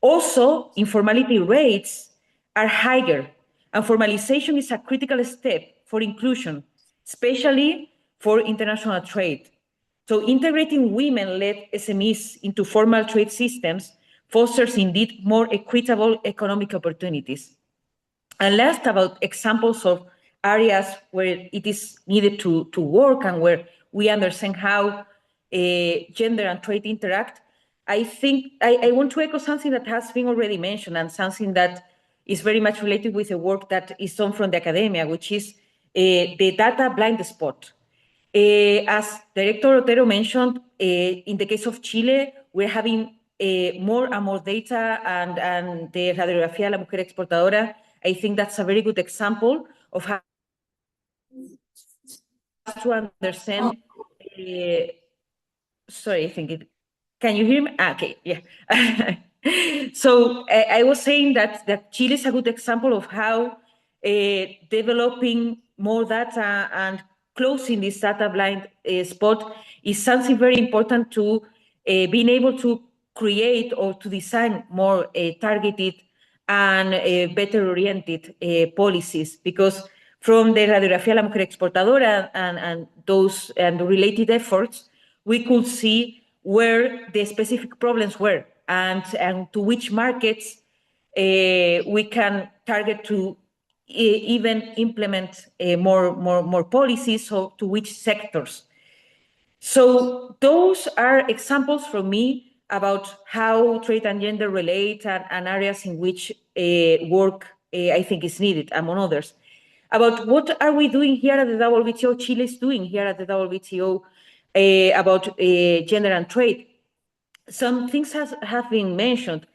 Also, informality rates are higher, and formalization is a critical step for inclusion, especially for international trade. So integrating women-led SMEs into formal trade systems fosters indeed more equitable economic opportunities. And last, about examples of areas where it is needed to work and where we understand how gender and trade interact, I think I want to echo something that has been already mentioned and something that is very much related with the work that is done from the academia, which is the data blind spot. As Director Otero mentioned, in the case of Chile, we're having more and more data, and the radiografía de la mujer exportadora, I think that's a very good example of how to understand. Sorry, I think it. Can you hear me? Okay, yeah. So I was saying that Chile is a good example of how developing more data and closing this data blind spot is something very important to being able to create or to design more targeted and better oriented policies, because from the radiografía de la mujer exportadora and those and related efforts, we could see where the specific problems were and to which markets we can target to even implement more policies, or to which sectors. So those are examples from me about how trade and gender relate and areas in which work I think is needed, among others. About what are we doing here at the WTO, Chile is doing here at the WTO about gender and trade. Some things have been mentioned,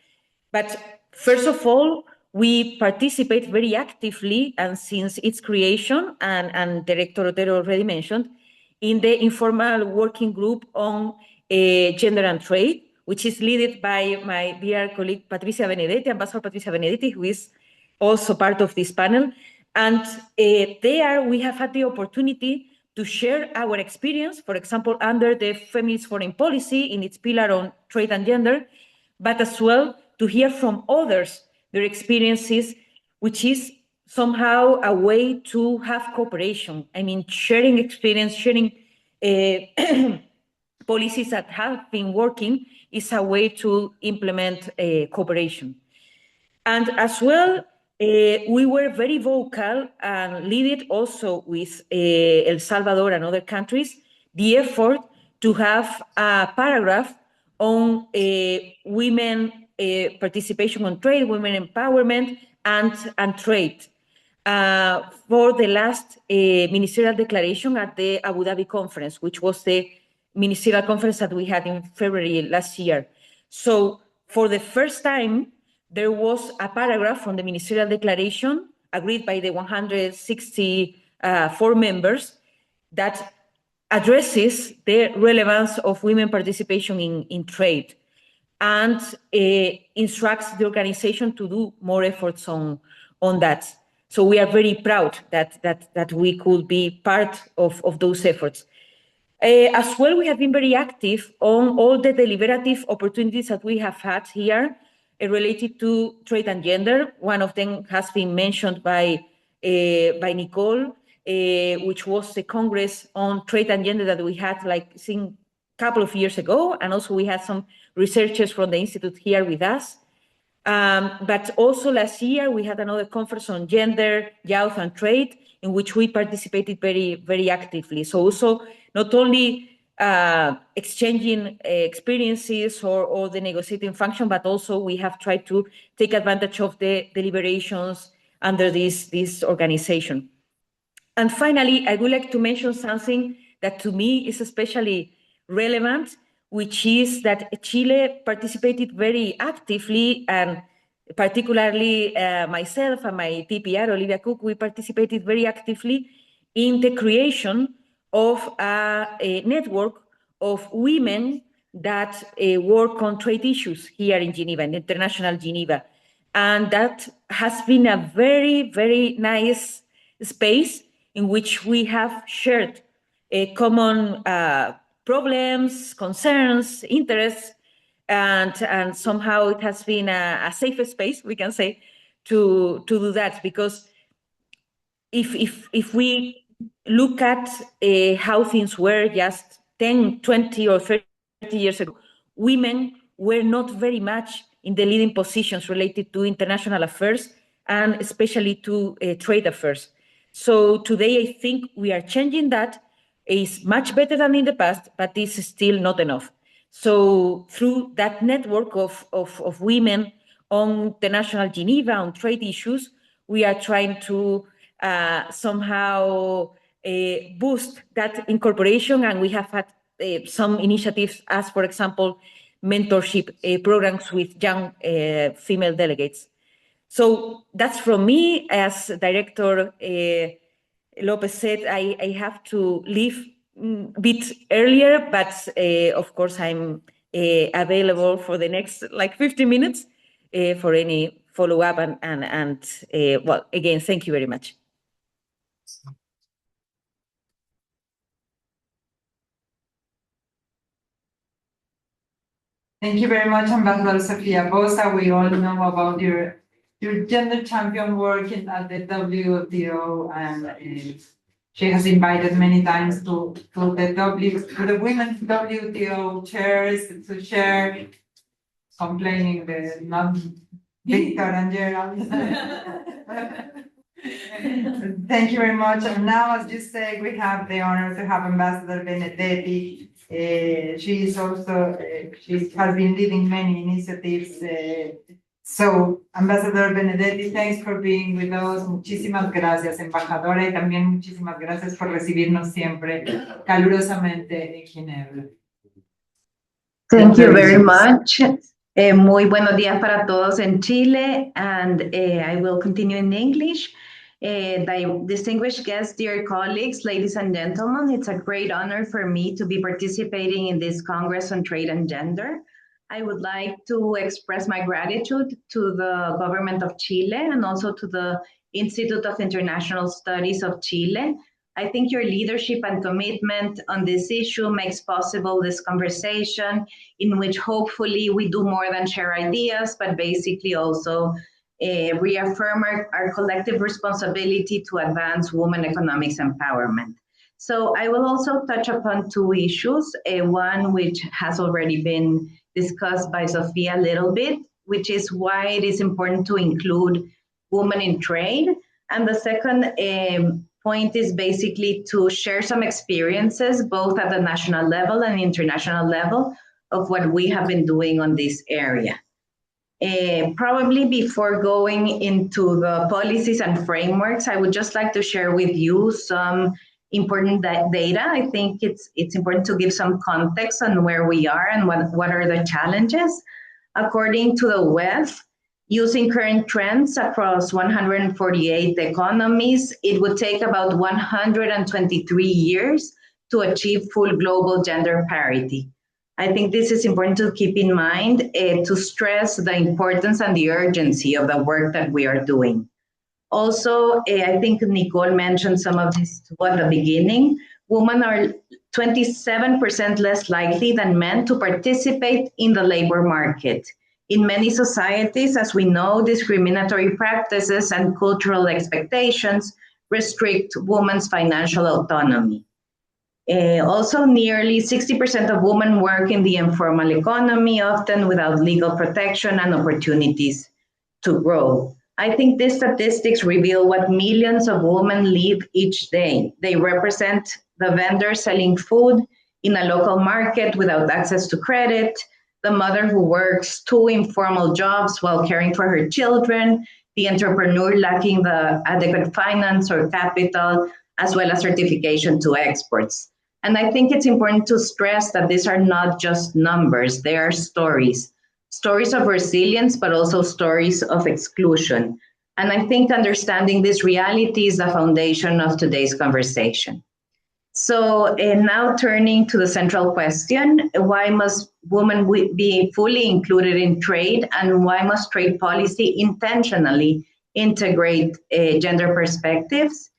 but first of all, we participate very actively, and since its creation, and Director Otero already mentioned, in the informal working group on gender and trade, which is led by my dear colleague Patricia Benedetti, Ambassador Patricia Benedetti, who is also part of this panel. And there we have had the opportunity to share our experience, for example, under the feminist foreign policy in its pillar on trade and gender, but as well to hear from others their experiences, which is somehow a way to have cooperation. I mean, sharing experience, sharing policies that have been working is a way to implement cooperation. And as well, we were very vocal and lead it also with El Salvador and other countries, the effort to have a paragraph on women participation on trade, women empowerment, and trade. For the last ministerial declaration at the Abu Dhabi conference, which was the ministerial conference that we had in February last year. So for the first time, there was a paragraph from the ministerial declaration agreed by the 164 members that addresses the relevance of women participation in trade and instructs the organization to do more efforts on that. So we are very proud that we could be part of those efforts. As well, we have been very active on all the deliberative opportunities that we have had here related to trade and gender. One of them has been mentioned by Nicole, which was the Congress on Trade and Gender that we had a couple of years ago. And also we had some researchers from the Institute here with us. But also last year, we had another conference on gender, youth, and trade, in which we participated very, very actively. So also not only exchanging experiences or the negotiating function, but also we have tried to take advantage of the deliberations under this organization. And finally, I would like to mention something that to me is especially relevant, which is that Chile participated very actively, and particularly myself and my TPR, Olivia Cook, we participated very actively in the creation of a network of women that work on trade issues here in Geneva, in international Geneva. And that has been a very, very nice space in which we have shared common problems, concerns, interests, and somehow it has been a safer space, we can say, to do that. Because if we look at how things were just 10, 20, or 30 years ago, women were not very much in the leading positions related to international affairs and especially to trade affairs. So today, I think we are changing that. It's much better than in the past, but it's still not enough. So through that network of women on international Geneva, on trade issues, we are trying to somehow boost that incorporation. And we have had some initiatives as, for example, mentorship programs with young female delegates. So that's from me. As Director Lopez said, I have to leave a bit earlier, but of course I'm available for the next 50 minutes for any follow-up and well, again, thank you very much. Thank you very much, Ambassador Sofia Bosa. We all know about your gender champion work at the WTO, and she has invited many times to the women's WTO chairs to share, complaining the not Victor and Gerald. Thank you very much. And now, as you say, we have the honor to have Ambassador Benedetti. She is also, she has been leading many initiatives. So, Ambassador Benedetti, thanks for being with us. Muchísimas gracias, embajadora, y también muchísimas gracias por recibirnos siempre calurosamente en Ginebra. Thank you very much. Muy buenos días para todos en Chile, and I will continue in English. Distinguished guests, dear colleagues, ladies and gentlemen, it's a great honor for me to be participating in this Congress on Trade and Gender. I would like to express my gratitude to the government of Chile and also to the Institute of International Studies of Chile. I think your leadership and commitment on this issue makes possible this conversation in which hopefully we do more than share ideas, but basically also reaffirm our collective responsibility to advance women economics empowerment. So I will also touch upon two issues, one which has already been discussed by Sofia a little bit, which is why it is important to include women in trade. And the second point is basically to share some experiences, both at the national level and international level, of what we have been doing on this area. Probably before going into the policies and frameworks, I would just like to share with you some important data. I think it's important to give some context on where we are and what are the challenges. According to the WEF, using current trends across 148 economies, it would take about 123 years to achieve full global gender parity. I think this is important to keep in mind to stress the importance and the urgency of the work that we are doing. Also, I think Nicole mentioned some of this at the beginning. Women are 27% less likely than men to participate in the labor market. In many societies, as we know, discriminatory practices and cultural expectations restrict women's financial autonomy. Also, nearly 60% of women work in the informal economy, often without legal protection and opportunities to grow. I think these statistics reveal what millions of women live each day. They represent the vendor selling food in a local market without access to credit, the mother who works 2 informal jobs while caring for her children, the entrepreneur lacking the adequate finance or capital, as well as certification to exports. And I think it's important to stress that these are not just numbers, they are stories of resilience, but also stories of exclusion. And I think understanding this reality is the foundation of today's conversation. So now turning to the central question, why must women be fully included in trade, and why must trade policy intentionally integrate gender perspectives?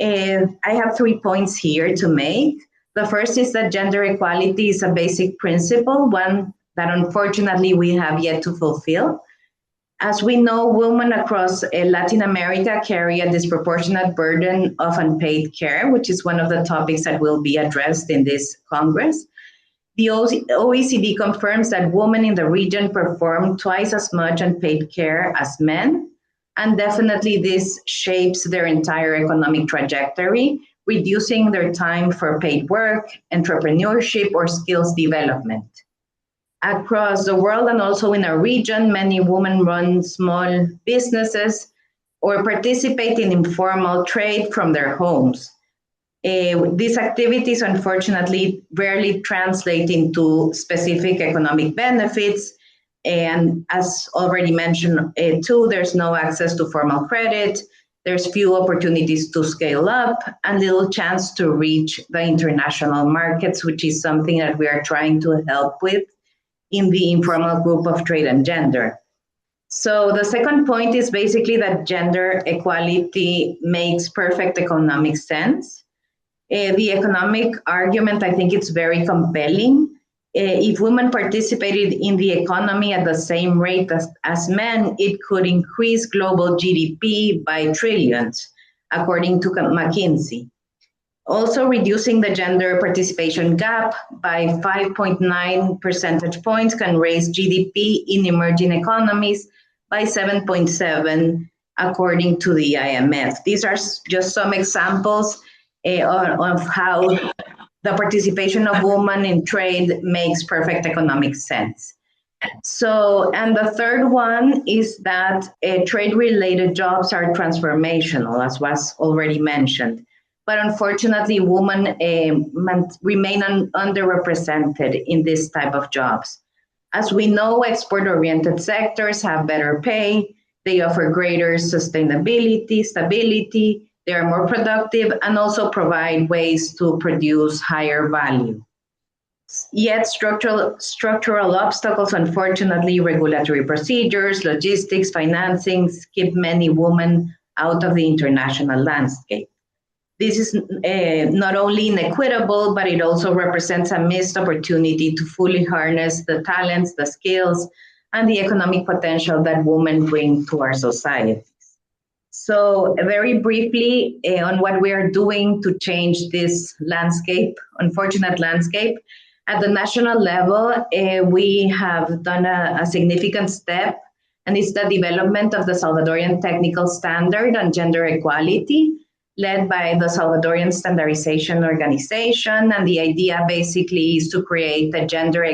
I have 3 points here to make. The first is that gender equality is a basic principle, one that unfortunately we have yet to fulfill. As we know, women across Latin America carry a disproportionate burden of unpaid care, which is one of the topics that will be addressed in this Congress. The OECD confirms that women in the region perform twice as much unpaid care as men, and definitely this shapes their entire economic trajectory, reducing their time for paid work, entrepreneurship, or skills development. Across the world and also in our region, many women run small businesses or participate in informal trade from their homes. These activities, unfortunately, rarely translate into specific economic benefits. And as already mentioned too, there's no access to formal credit, there's few opportunities to scale up, and little chance to reach the international markets, which is something that we are trying to help with in the informal group of trade and gender. So the second point is basically that gender equality makes perfect economic sense. The economic argument, I think it's very compelling. If women participated in the economy at the same rate as men, it could increase global GDP by trillions, according to McKinsey. Also, reducing the gender participation gap by 5.9 percentage points can raise GDP in emerging economies by 7.7, according to the IMF. These are just some examples of how the participation of women in trade makes perfect economic sense. So, and the third one is that trade-related jobs are transformational, as was already mentioned. But unfortunately, women remain underrepresented in this type of jobs. As we know, export-oriented sectors have better pay, they offer greater sustainability, stability, they are more productive, and also provide ways to produce higher value. Yet structural obstacles, unfortunately, regulatory procedures, logistics, financing, keep many women out of the international landscape. This is not only inequitable, but it also represents a missed opportunity to fully harness the talents, the skills, and the economic potential that women bring to our societies. So very briefly on what we are doing to change this landscape, unfortunate landscape. At the national level, we have done a significant step and it's the development of the Salvadorian Technical Standard on Gender Equality, led by the Salvadorian Standardization Organization. And the idea basically is to create a gender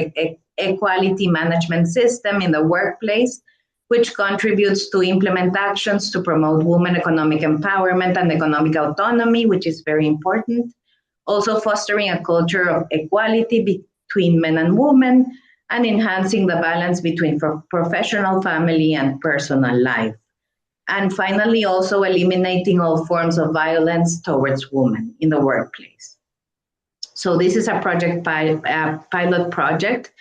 equality management system in the workplace, which contributes to implement actions to promote women economic empowerment and economic autonomy, which is very important. Also fostering a culture of equality between men and women, and enhancing the balance between professional, family, and personal life. And finally, also eliminating all forms of violence towards women in the workplace. So this is a pilot project.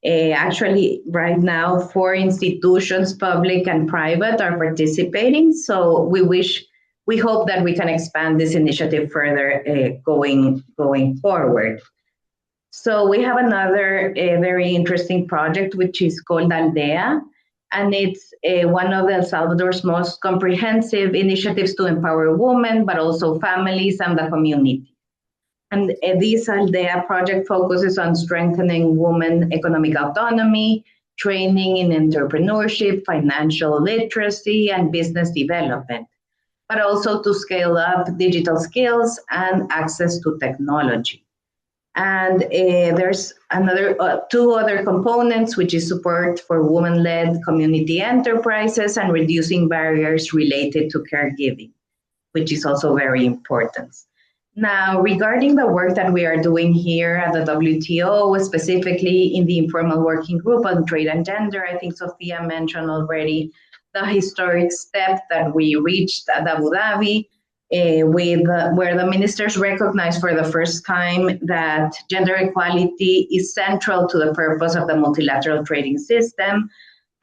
Actually, right now, 4 institutions, public and private, are participating. So we hope that we can expand this initiative further going forward. So we have another very interesting project, which is called Aldea, and it's one of El Salvador's most comprehensive initiatives to empower women, but also families and the community. And this Aldea project focuses on strengthening women economic autonomy, training in entrepreneurship, financial literacy, and business development, but also to scale up digital skills and access to technology. And there's another 2 other components, which is support for women-led community enterprises and reducing barriers related to caregiving, which is also very important. Now, regarding the work that we are doing here at the WTO, specifically in the informal working group on trade and gender, I think Sophia mentioned already the historic step that we reached at Abu Dhabi, where the ministers recognized for the first time that gender equality is central to the purpose of the multilateral trading system,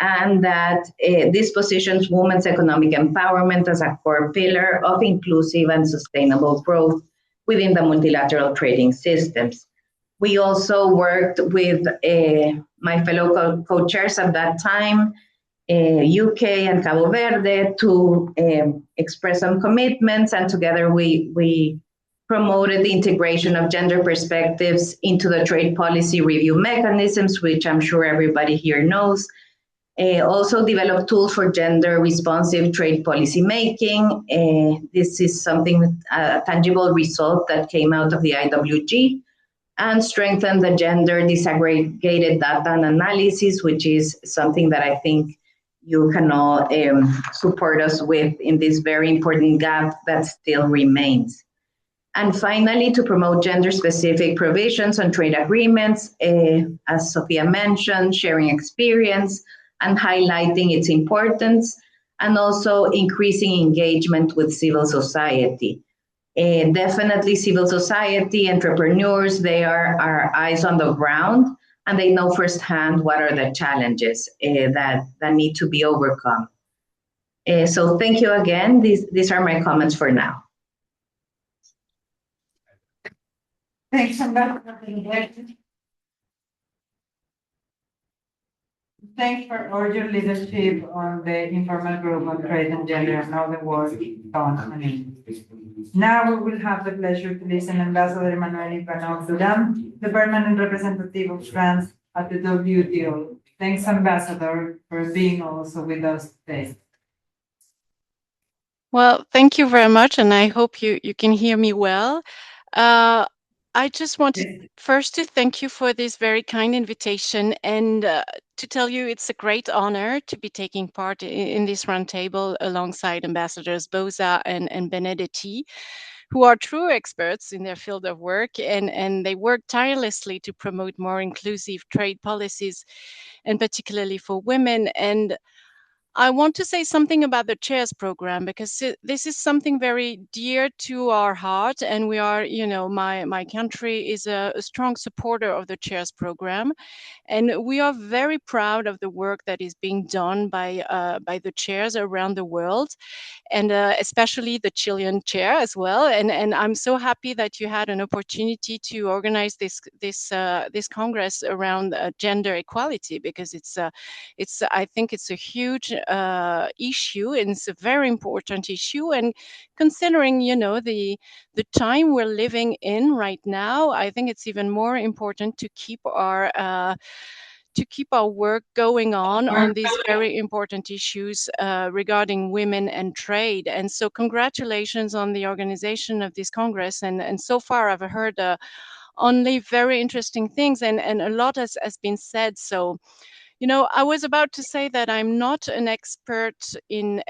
and that this positions women's economic empowerment as a core pillar of inclusive and sustainable growth within the multilateral trading systems. We also worked with my fellow co-chairs at that time, UK and Cabo Verde, to express some commitments, and together we promoted the integration of gender perspectives into the trade policy review mechanisms, which I'm sure everybody here knows. Also developed tools for gender responsive trade policy making. This is something, a tangible result that came out of the IWG, and strengthen the gender disaggregated data and analysis, which is something that I think you can all support us with in this very important gap that still remains. And finally, to promote gender-specific provisions on trade agreements, as Sophia mentioned, sharing experience and highlighting its importance, and also increasing engagement with civil society. Definitely civil society, entrepreneurs, they are our eyes on the ground, and they know firsthand what are the challenges that need to be overcome. So thank you again. These are my comments for now. Thanks, Ambassador. Thanks for all your leadership on the informal group on trade and gender and all the work done. Now we will have the pleasure to listen to Ambassador Emmanuel Ivanov-Duran, the permanent representative of France at the WTO. Thanks, Ambassador, for being also with us today. Well, thank you very much, and I hope you can hear me well. I just wanted first to thank you for this very kind invitation, and to tell you it's a great honor to be taking part in this roundtable alongside Ambassadors Boza and Benedetti, who are true experts in their field of work, and they work tirelessly to promote more inclusive trade policies, and particularly for women. And I want to say something about the Chairs program, because this is something very dear to our heart, and we are, my country is a strong supporter of the Chairs program, and we are very proud of the work that is being done by the chairs around the world, and especially the Chilean chair as well. And I'm so happy that you had an opportunity to organize this Congress around gender equality, because I think it's a huge issue, and it's a very important issue. And considering, the time we're living in right now, I think it's even more important to keep our to keep our work going on these very important issues regarding women and trade. And so congratulations on the organization of this Congress. And so far I've heard only very interesting things, and a lot has been said. So, you know, I was about to say that I'm not an expert in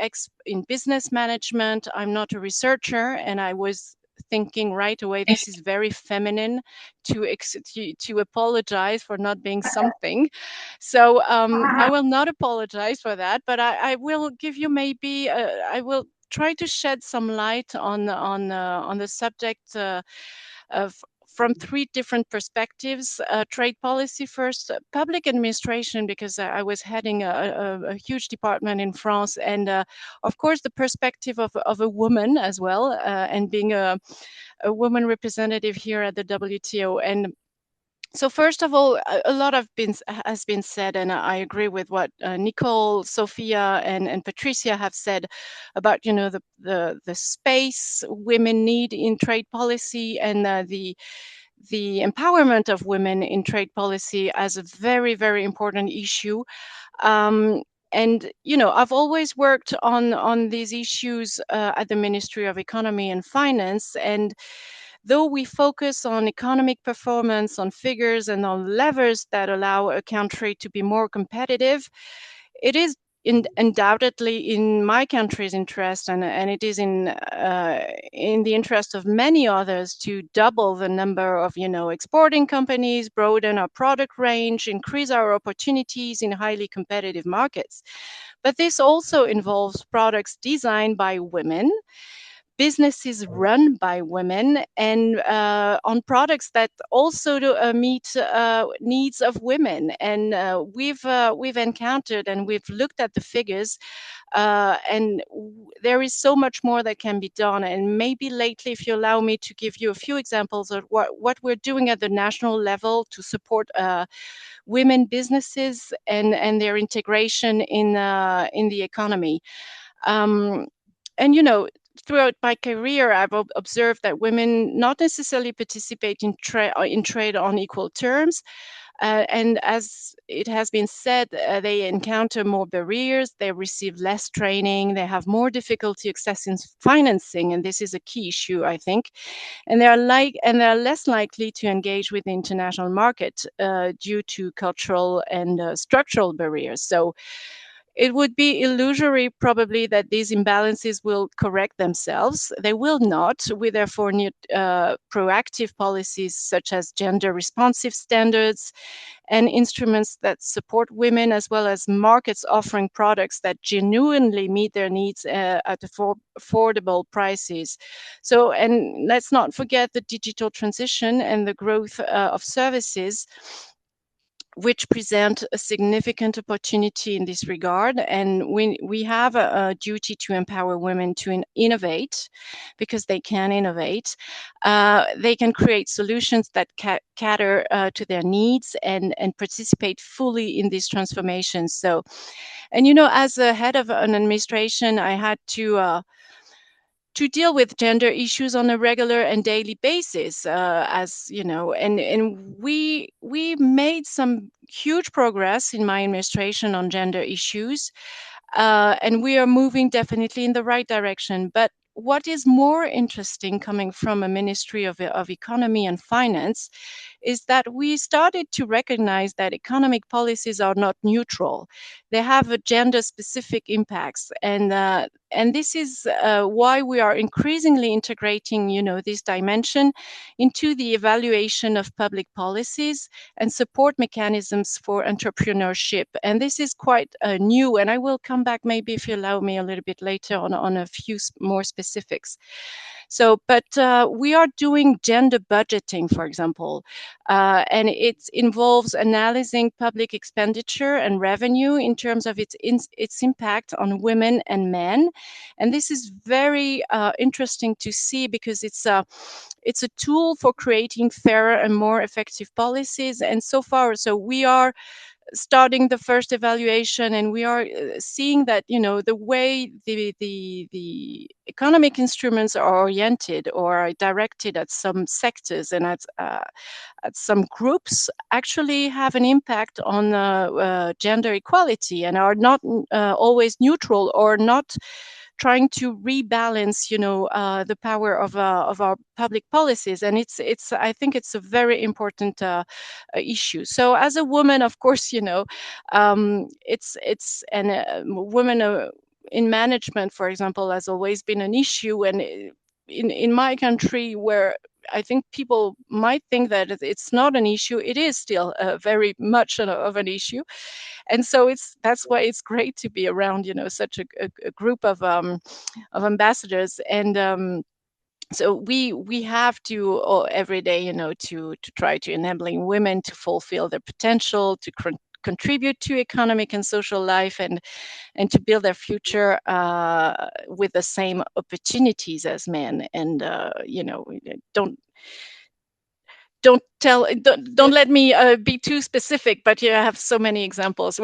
business management. I'm not a researcher, and I was thinking right away, this is very feminine to apologize for not being something. So I will not apologize for that, but I will give you maybe I will try to shed some light on the subject from three different perspectives. Trade policy first, public administration, because I was heading a huge department in France, and of course the perspective of a woman as well, and being a woman representative here at the WTO. And so first of all, a lot has been said, and I agree with what Nicole, Sophia, and Patricia have said about, you know, the space women need in trade policy, and the empowerment of women in trade policy as a very, very important issue. And, you know, I've always worked on these issues at the Ministry of Economy and Finance. And though we focus on economic performance, on figures, and on levers that allow a country to be more competitive, it is undoubtedly in my country's interest, and it is in the interest of many others, to double the number of, you know, exporting companies, broaden our product range, increase our opportunities in highly competitive markets. But this also involves products designed by women, businesses run by women, and on products that also meet needs of women. And we've encountered, and we've looked at the figures, and there is so much more that can be done. And maybe lately, if you allow me to give you a few examples of what we're doing at the national level to support women businesses and their integration in the economy. And, you know, throughout my career, I've observed that women not necessarily participate in trade on equal terms. And as it has been said, they encounter more barriers, they receive less training, they have more difficulty accessing financing, and this is a key issue, I think. And they are less likely to engage with the international market due to cultural and structural barriers. So it would be illusory, probably, that these imbalances will correct themselves. They will not. We therefore need proactive policies such as gender-responsive standards and instruments that support women, as well as markets offering products that genuinely meet their needs at affordable prices. So, and let's not forget the digital transition and the growth of services, which present a significant opportunity in this regard. And we have a duty to empower women to innovate, because they can innovate. They can create solutions that cater to their needs and participate fully in these transformations. So, and, you know, as a head of an administration, I had to deal with gender issues on a regular and daily basis, as you know, and we made some huge progress in my administration on gender issues, and we are moving definitely in the right direction. But what is more interesting, coming from a Ministry of Economy and Finance, is that we started to recognize that economic policies are not neutral. They have a gender-specific impacts, and this is why we are increasingly integrating, you know, this dimension into the evaluation of public policies and support mechanisms for entrepreneurship. And this is quite new, and I will come back, maybe if you allow me, a little bit later on a few more specifics. So, but we are doing gender budgeting, for example, and it involves analyzing public expenditure and revenue in terms of its impact on women and men. And this is very interesting to see, because it's a tool for creating fairer and more effective policies. And so far, so we are starting the first evaluation, and we are seeing that, you know, the way the economic instruments are oriented or are directed at some sectors and at some groups actually have an impact on gender equality and are not always neutral or not trying to rebalance, you know, the power of our public policies. And it's I think it's a very important issue. So as a woman, of course, you know, it's and women in management, for example, has always been an issue. And in my country, where I think people might think that it's not an issue, it is still very much of an issue. And so that's why it's great to be around, you know, such a group of ambassadors. And so we have to every day, you know, to try to enabling women to fulfill their potential, to contribute to economic and social life, and to build their future with the same opportunities as men. And you know, don't let me be too specific, but I have so many examples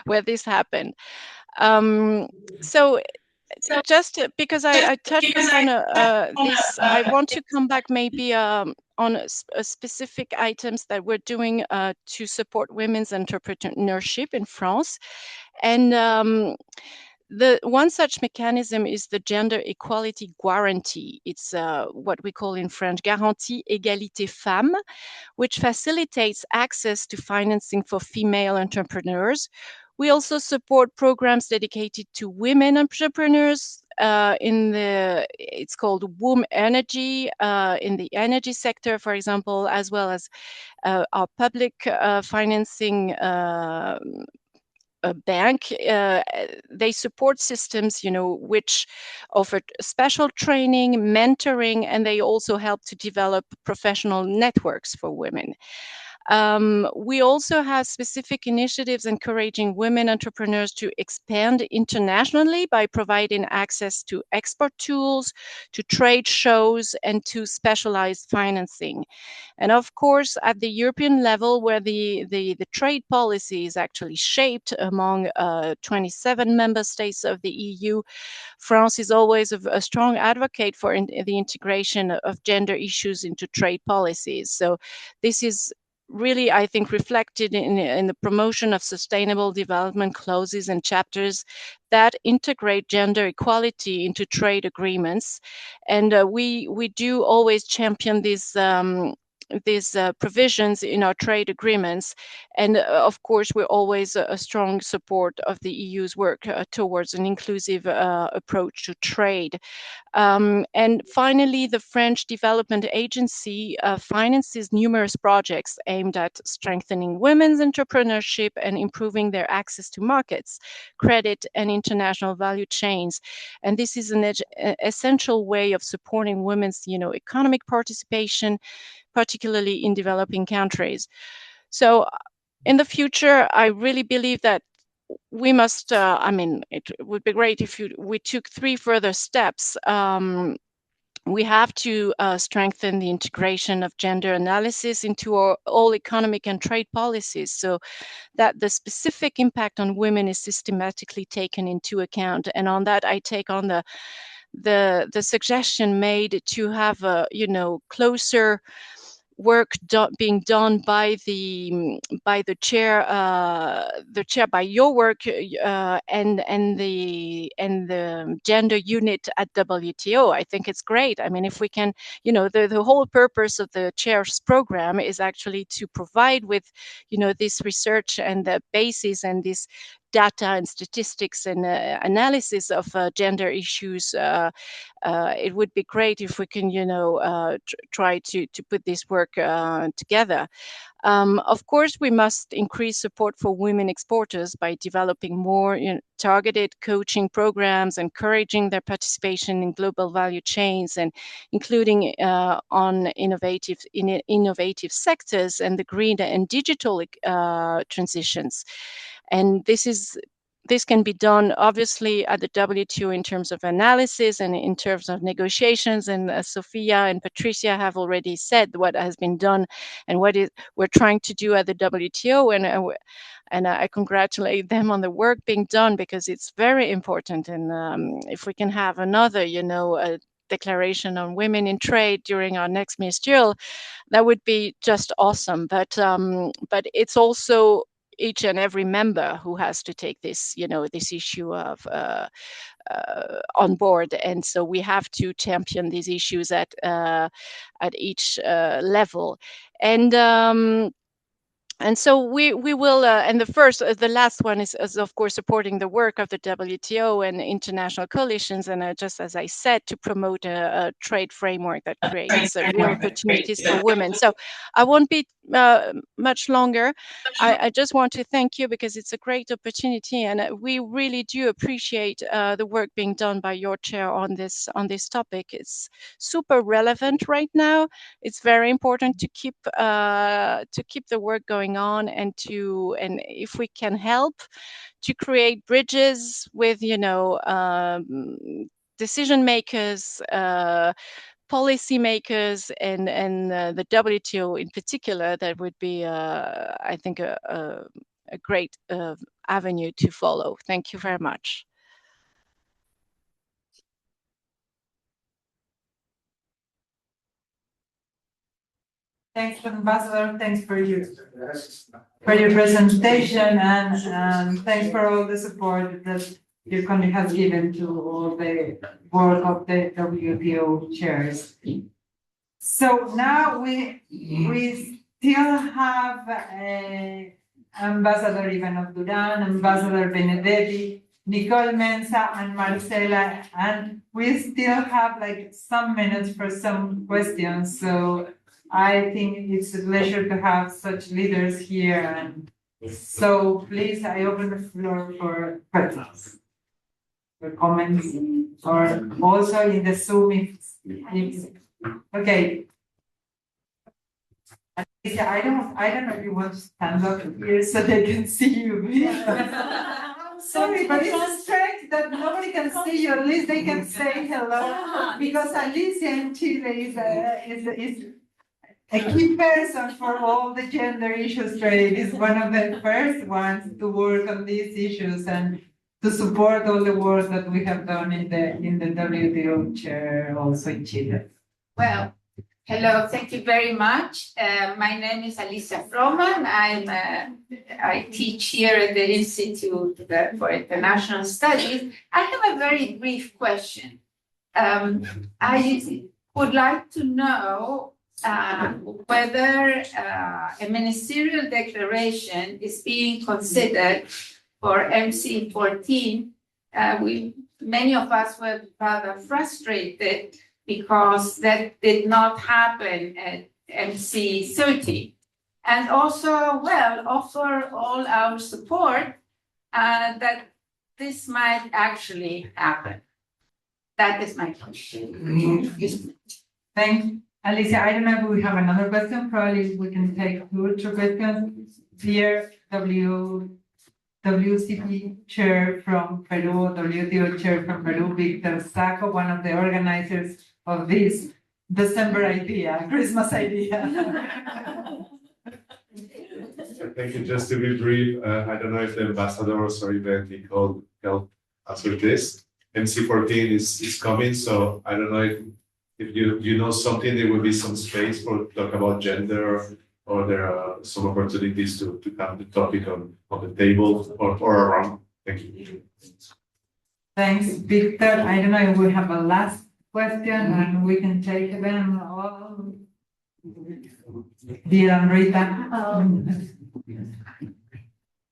where this happened. So just because I touched upon this, I want to come back maybe on specific items that we're doing to support women's entrepreneurship in France. And the one such mechanism is the gender equality guarantee. It's what we call in French Garantie Égalité Femmes, which facilitates access to financing for female entrepreneurs. We also support programs dedicated to women entrepreneurs it's called Womb Energy in the energy sector, for example, as well as our public financing a bank. They support systems, you know, which offer special training, mentoring, and they also help to develop professional networks for women. We also have specific initiatives encouraging women entrepreneurs to expand internationally by providing access to export tools, to trade shows, and to specialized financing. And of course, at the European level, where the trade policy is actually shaped among 27 member states of the EU, France is always a strong advocate for the integration of gender issues into trade policies. So this is really, I think, reflected in the promotion of sustainable development clauses and chapters that integrate gender equality into trade agreements. And we do always champion these provisions in our trade agreements. And of course, we're always a strong support of the EU's work towards an inclusive approach to trade. And finally, the French Development Agency finances numerous projects aimed at strengthening women's entrepreneurship and improving their access to markets, credit, and international value chains. And this is an essential way of supporting women's, you know, economic participation, particularly in developing countries. So in the future, I really believe that we must, it would be great if we took 3 further steps. We have to strengthen the integration of gender analysis into all economic and trade policies, so that the specific impact on women is systematically taken into account. And on that, I take on the suggestion made to have a, you know, closer work being done by the chair, by your work, and the gender unit at WTO. I think it's great. I mean, if we can, you know, the whole purpose of the chair's program is actually to provide with, you know, this research and the basis and this data and statistics and analysis of gender issues. It would be great if we can, you know, try to put this work together. Of course, we must increase support for women exporters by developing more, you know, targeted coaching programs, encouraging their participation in global value chains, and including on innovative sectors and the green and digital transitions. And this is this can be done obviously at the WTO in terms of analysis and in terms of negotiations. And Sophia and Patricia have already said what has been done and what we're trying to do at the WTO. And I congratulate them on the work being done, because it's very important. And if we can have another, a declaration on women in trade during our next ministerial, that would be just awesome. But it's also each and every member who has to take this, this issue of on board. And so we have to champion these issues at each level. And so we will, and the last one is of course supporting the work of the WTO and international coalitions, and just as I said, to promote a trade framework that creates real opportunities for women. So I won't be much longer. I just want to thank you, because it's a great opportunity, and we really do appreciate the work being done by your chair on this topic. It's super relevant right now. It's very important to keep the work going on, and if we can help to create bridges with decision makers, policy makers, and the WTO in particular, that would be I think a great avenue to follow. Thank you very much. Thanks, Ambassador. Thanks for your presentation, and thanks for all the support that your country has given to all the work of the WTO chairs. So now we still have Ambassador Ivanov Duran, Ambassador Benedetti, Nicole Mensa, and Marcela, and we still have like some minutes for some questions. So I think it's a pleasure to have such leaders here, and so please, I open the floor for questions, for comments, or also in the Zoom. Okay. I don't know if you want to stand up here so they can see you. Sorry, but it's strange that nobody can see you. At least they can say hello, because Alicia in Chile is a key person for all the gender issues trade. Is one of the first ones to work on these issues and to support all the work that we have done in the WTO chair also in Chile. Well, hello, thank you very much. My name is Alicia Froman. I teach here at the Institute for International Studies. I have a very brief question. I would like to know whether a ministerial declaration is being considered for MC14. Many of us were rather frustrated because that did not happen at MC30. And also, offer all our support that this might actually happen. That is my question. Thanks. Alicia, I don't know if we have another question. Probably we can take 2 or 3 questions. Dear WCP chair from Peru, WTO chair from Peru, Victor Sacco, one of the organizers of this December idea, Christmas idea. Thank you. Just to be brief, I don't know if the ambassadors or even Nicole help us with this. MC14 is coming, so I don't know if you know something, there will be some space for talk about gender, or there are some opportunities to have the topic on the table or around. Thank you. Thanks, Victor. I don't know if we have a last question and we can take them all. Dear Rita.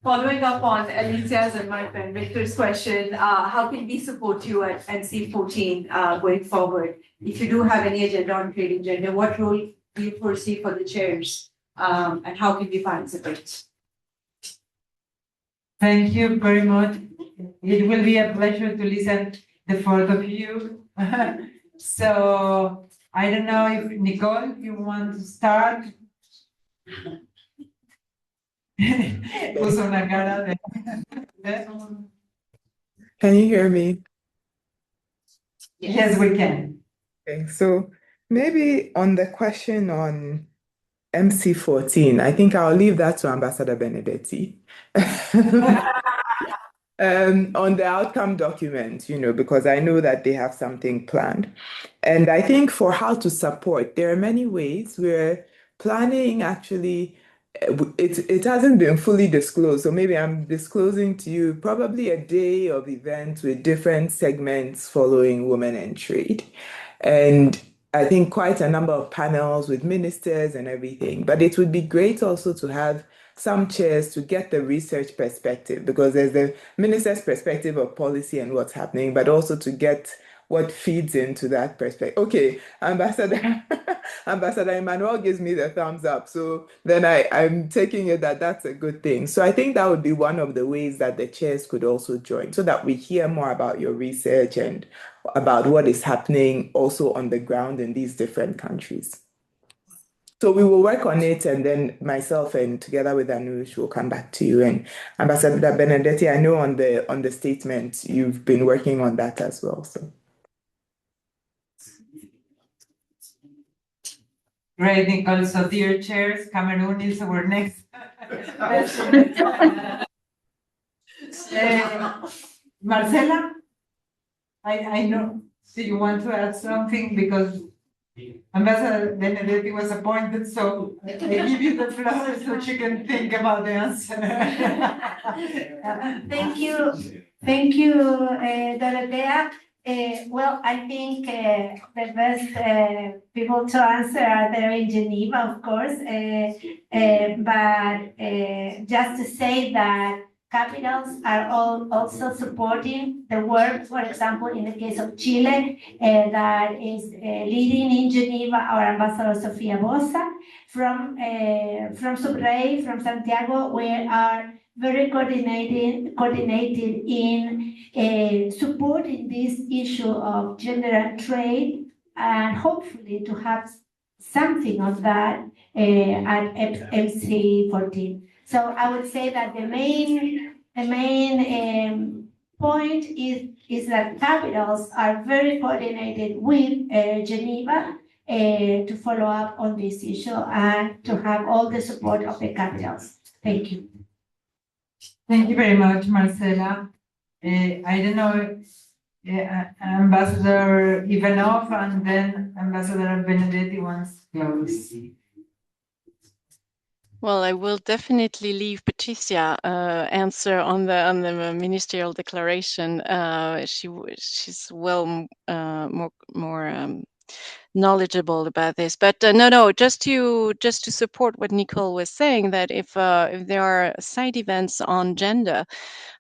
Following up on Alicia's and my friend Victor's question, how can we support you at NC14 going forward? If you do have any agenda on creating gender, what role do you foresee for the chairs, and how can we participate? Thank you very much. It will be a pleasure to listen to the 4 of you. So I don't know if Nicole, you want to start. Puso una cara de. Can you hear me? Yes, we can. Okay, so maybe on the question on MC14, I think I'll leave that to Ambassador Benedetti. On the outcome document, because I know that they have something planned. And I think for how to support, there are many ways where planning actually, it hasn't been fully disclosed. So maybe I'm disclosing to you probably a day of events with different segments following women and trade. And I think quite a number of panels with ministers and everything. But it would be great also to have some chairs to get the research perspective, because there's the minister's perspective of policy and what's happening, but also to get what feeds into that perspective. Okay, Ambassador Emmanuel gives me the thumbs up. So then I'm taking it that that's a good thing. So I think that would be one of the ways that the chairs could also join, so that we hear more about your research and about what is happening also on the ground in these different countries. So we will work on it, and then myself and together with Anush will come back to you. And Ambassador Benedetti, I know on the statement you've been working on that as well. So Great, Nicole. So dear chairs, Cameroon is our next. Marcela, I know. Do you want to add something? Because Ambassador Benedetti was appointed, so I give you the floor so she can think about the answer. Thank you, Dorothea. Well, I think the best people to answer are there in Geneva, of course. But just to say that capitals are also supporting the work, for example, in the case of Chile, that is leading in Geneva our Ambassador Sofia Bosa. From Subrey, from Santiago, we are very coordinated in supporting this issue of gender and trade, and hopefully to have something of that at MC14. So I would say that the main point is that capitals are very coordinated with Geneva to follow up on this issue and to have all the support of the capitals. Thank you. Thank you very much, Marcela. I don't know, Ambassador Ivanov and then Ambassador Benedetti wants to close. Well, I will definitely leave Patricia answer on the ministerial declaration. She's well more knowledgeable about this. But no, just to support what Nicole was saying, that if there are side events on gender,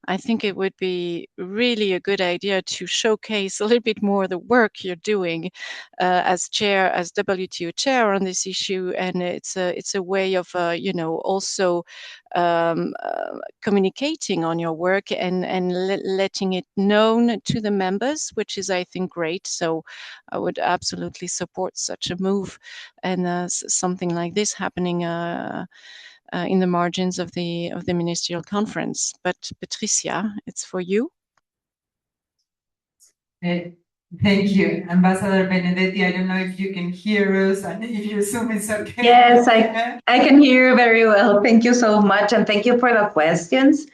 I think it would be really a good idea to showcase a little bit more the work you're doing as WTO chair on this issue, and it's a way of also communicating on your work and letting it known to the members, which is, I think, great. So I would absolutely support such a move and something like this happening in the margins of the ministerial conference. But Patricia, it's for you. Thank you, Ambassador Benedetti. I don't know if you can hear us and if your Zoom is okay. Yes, I can hear you very well. Thank you so much, and thank you for the questions.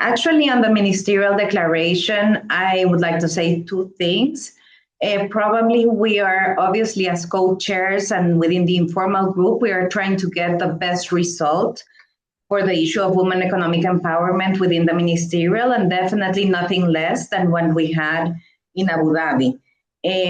Actually, on the ministerial declaration, I would like to say two things. Probably we are obviously as co-chairs and within the informal group, we are trying to get the best result for the issue of women economic empowerment within the ministerial, and definitely nothing less than what we had in Abu Dhabi.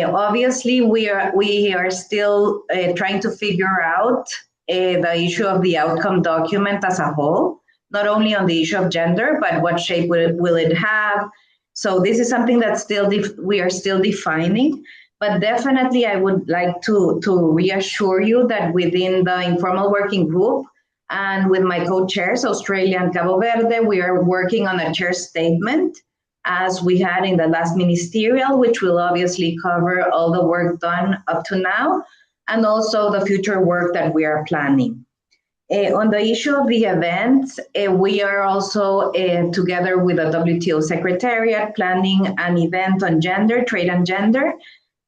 Obviously, we are still trying to figure out the issue of the outcome document as a whole, not only on the issue of gender, but what shape will it have. So this is something that we are still defining. But definitely, I would like to reassure you that within the informal working group and with my co-chairs, Australia and Cabo Verde, we are working on a chair statement, as we had in the last ministerial, which will obviously cover all the work done up to now, and also the future work that we are planning. On the issue of the events, we are also together with the WTO Secretariat planning an event on gender, trade and gender,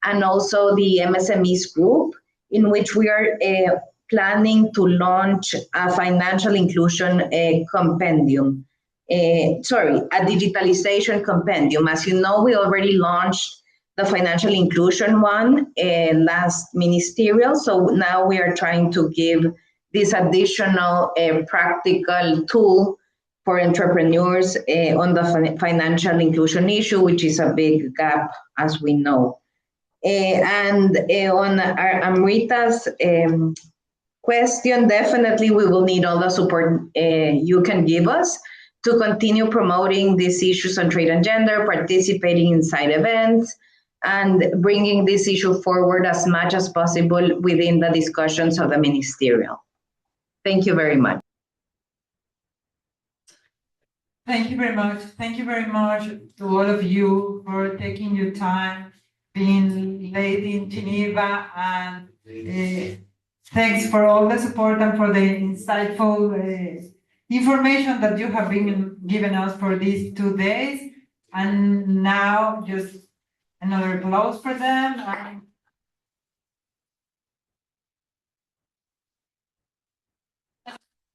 and also the MSMEs group, in which we are planning to launch a financial inclusion compendium. A digitalization compendium. As you know, we already launched the financial inclusion one last ministerial, so now we are trying to give this additional practical tool for entrepreneurs on the financial inclusion issue, which is a big gap, as we know. And on Amrita's question, definitely we will need all the support you can give us to continue promoting these issues on trade and gender, participating in side events, and bringing this issue forward as much as possible within the discussions of the ministerial. Thank you very much. Thank you very much. Thank you very much to all of you for taking your time, being late in Geneva, and thanks for all the support and for the insightful information that you have been given us for these 2 days. And now just another applause for them.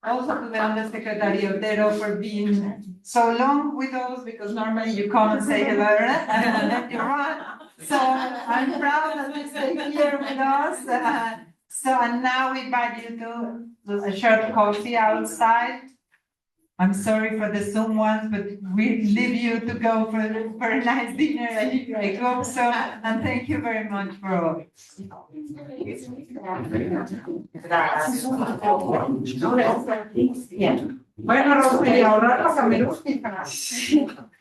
Also to the Undersecretary Otero for being so long with us, because normally you come and say hello and then you run. So I'm proud that you stay here with us. And now we invite you to a short coffee outside. I'm sorry for the Zoom ones, but we leave you to go for a nice dinner. I hope so. And thank you very much for all. Bueno, Rosario, ahora los amigos.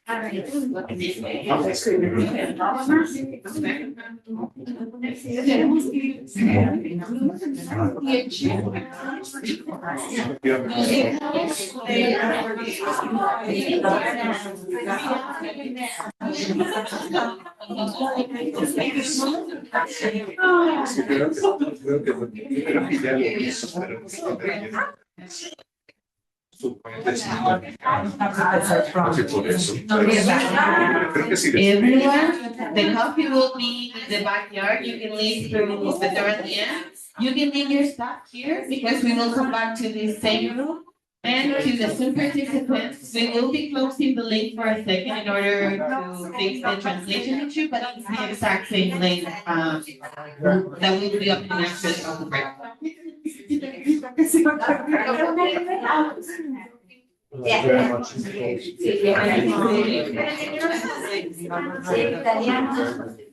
Everyone, the coffee will be in the backyard. You can leave through the door at the end. You can leave your stuff here because we will come back to the same room. And to the Zoom participants, we will be closing the link for a second in order to fix the translation issue, but it's the exact same link that will be up in access on the break. Yeah.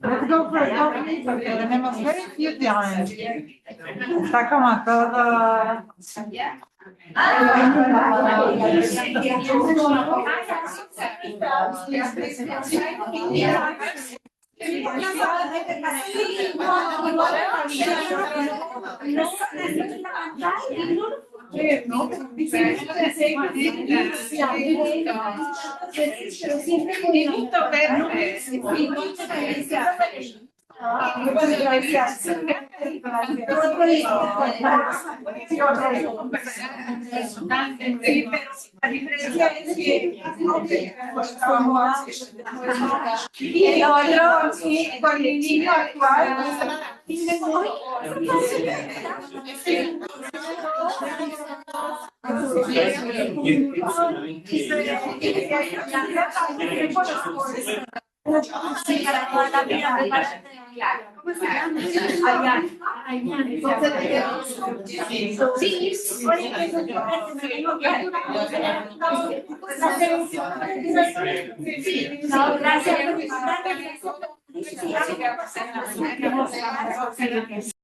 Let's go for a coffee porque tenemos very few time. Está como todo. La diferencia es que el otro con el niño actual gracias.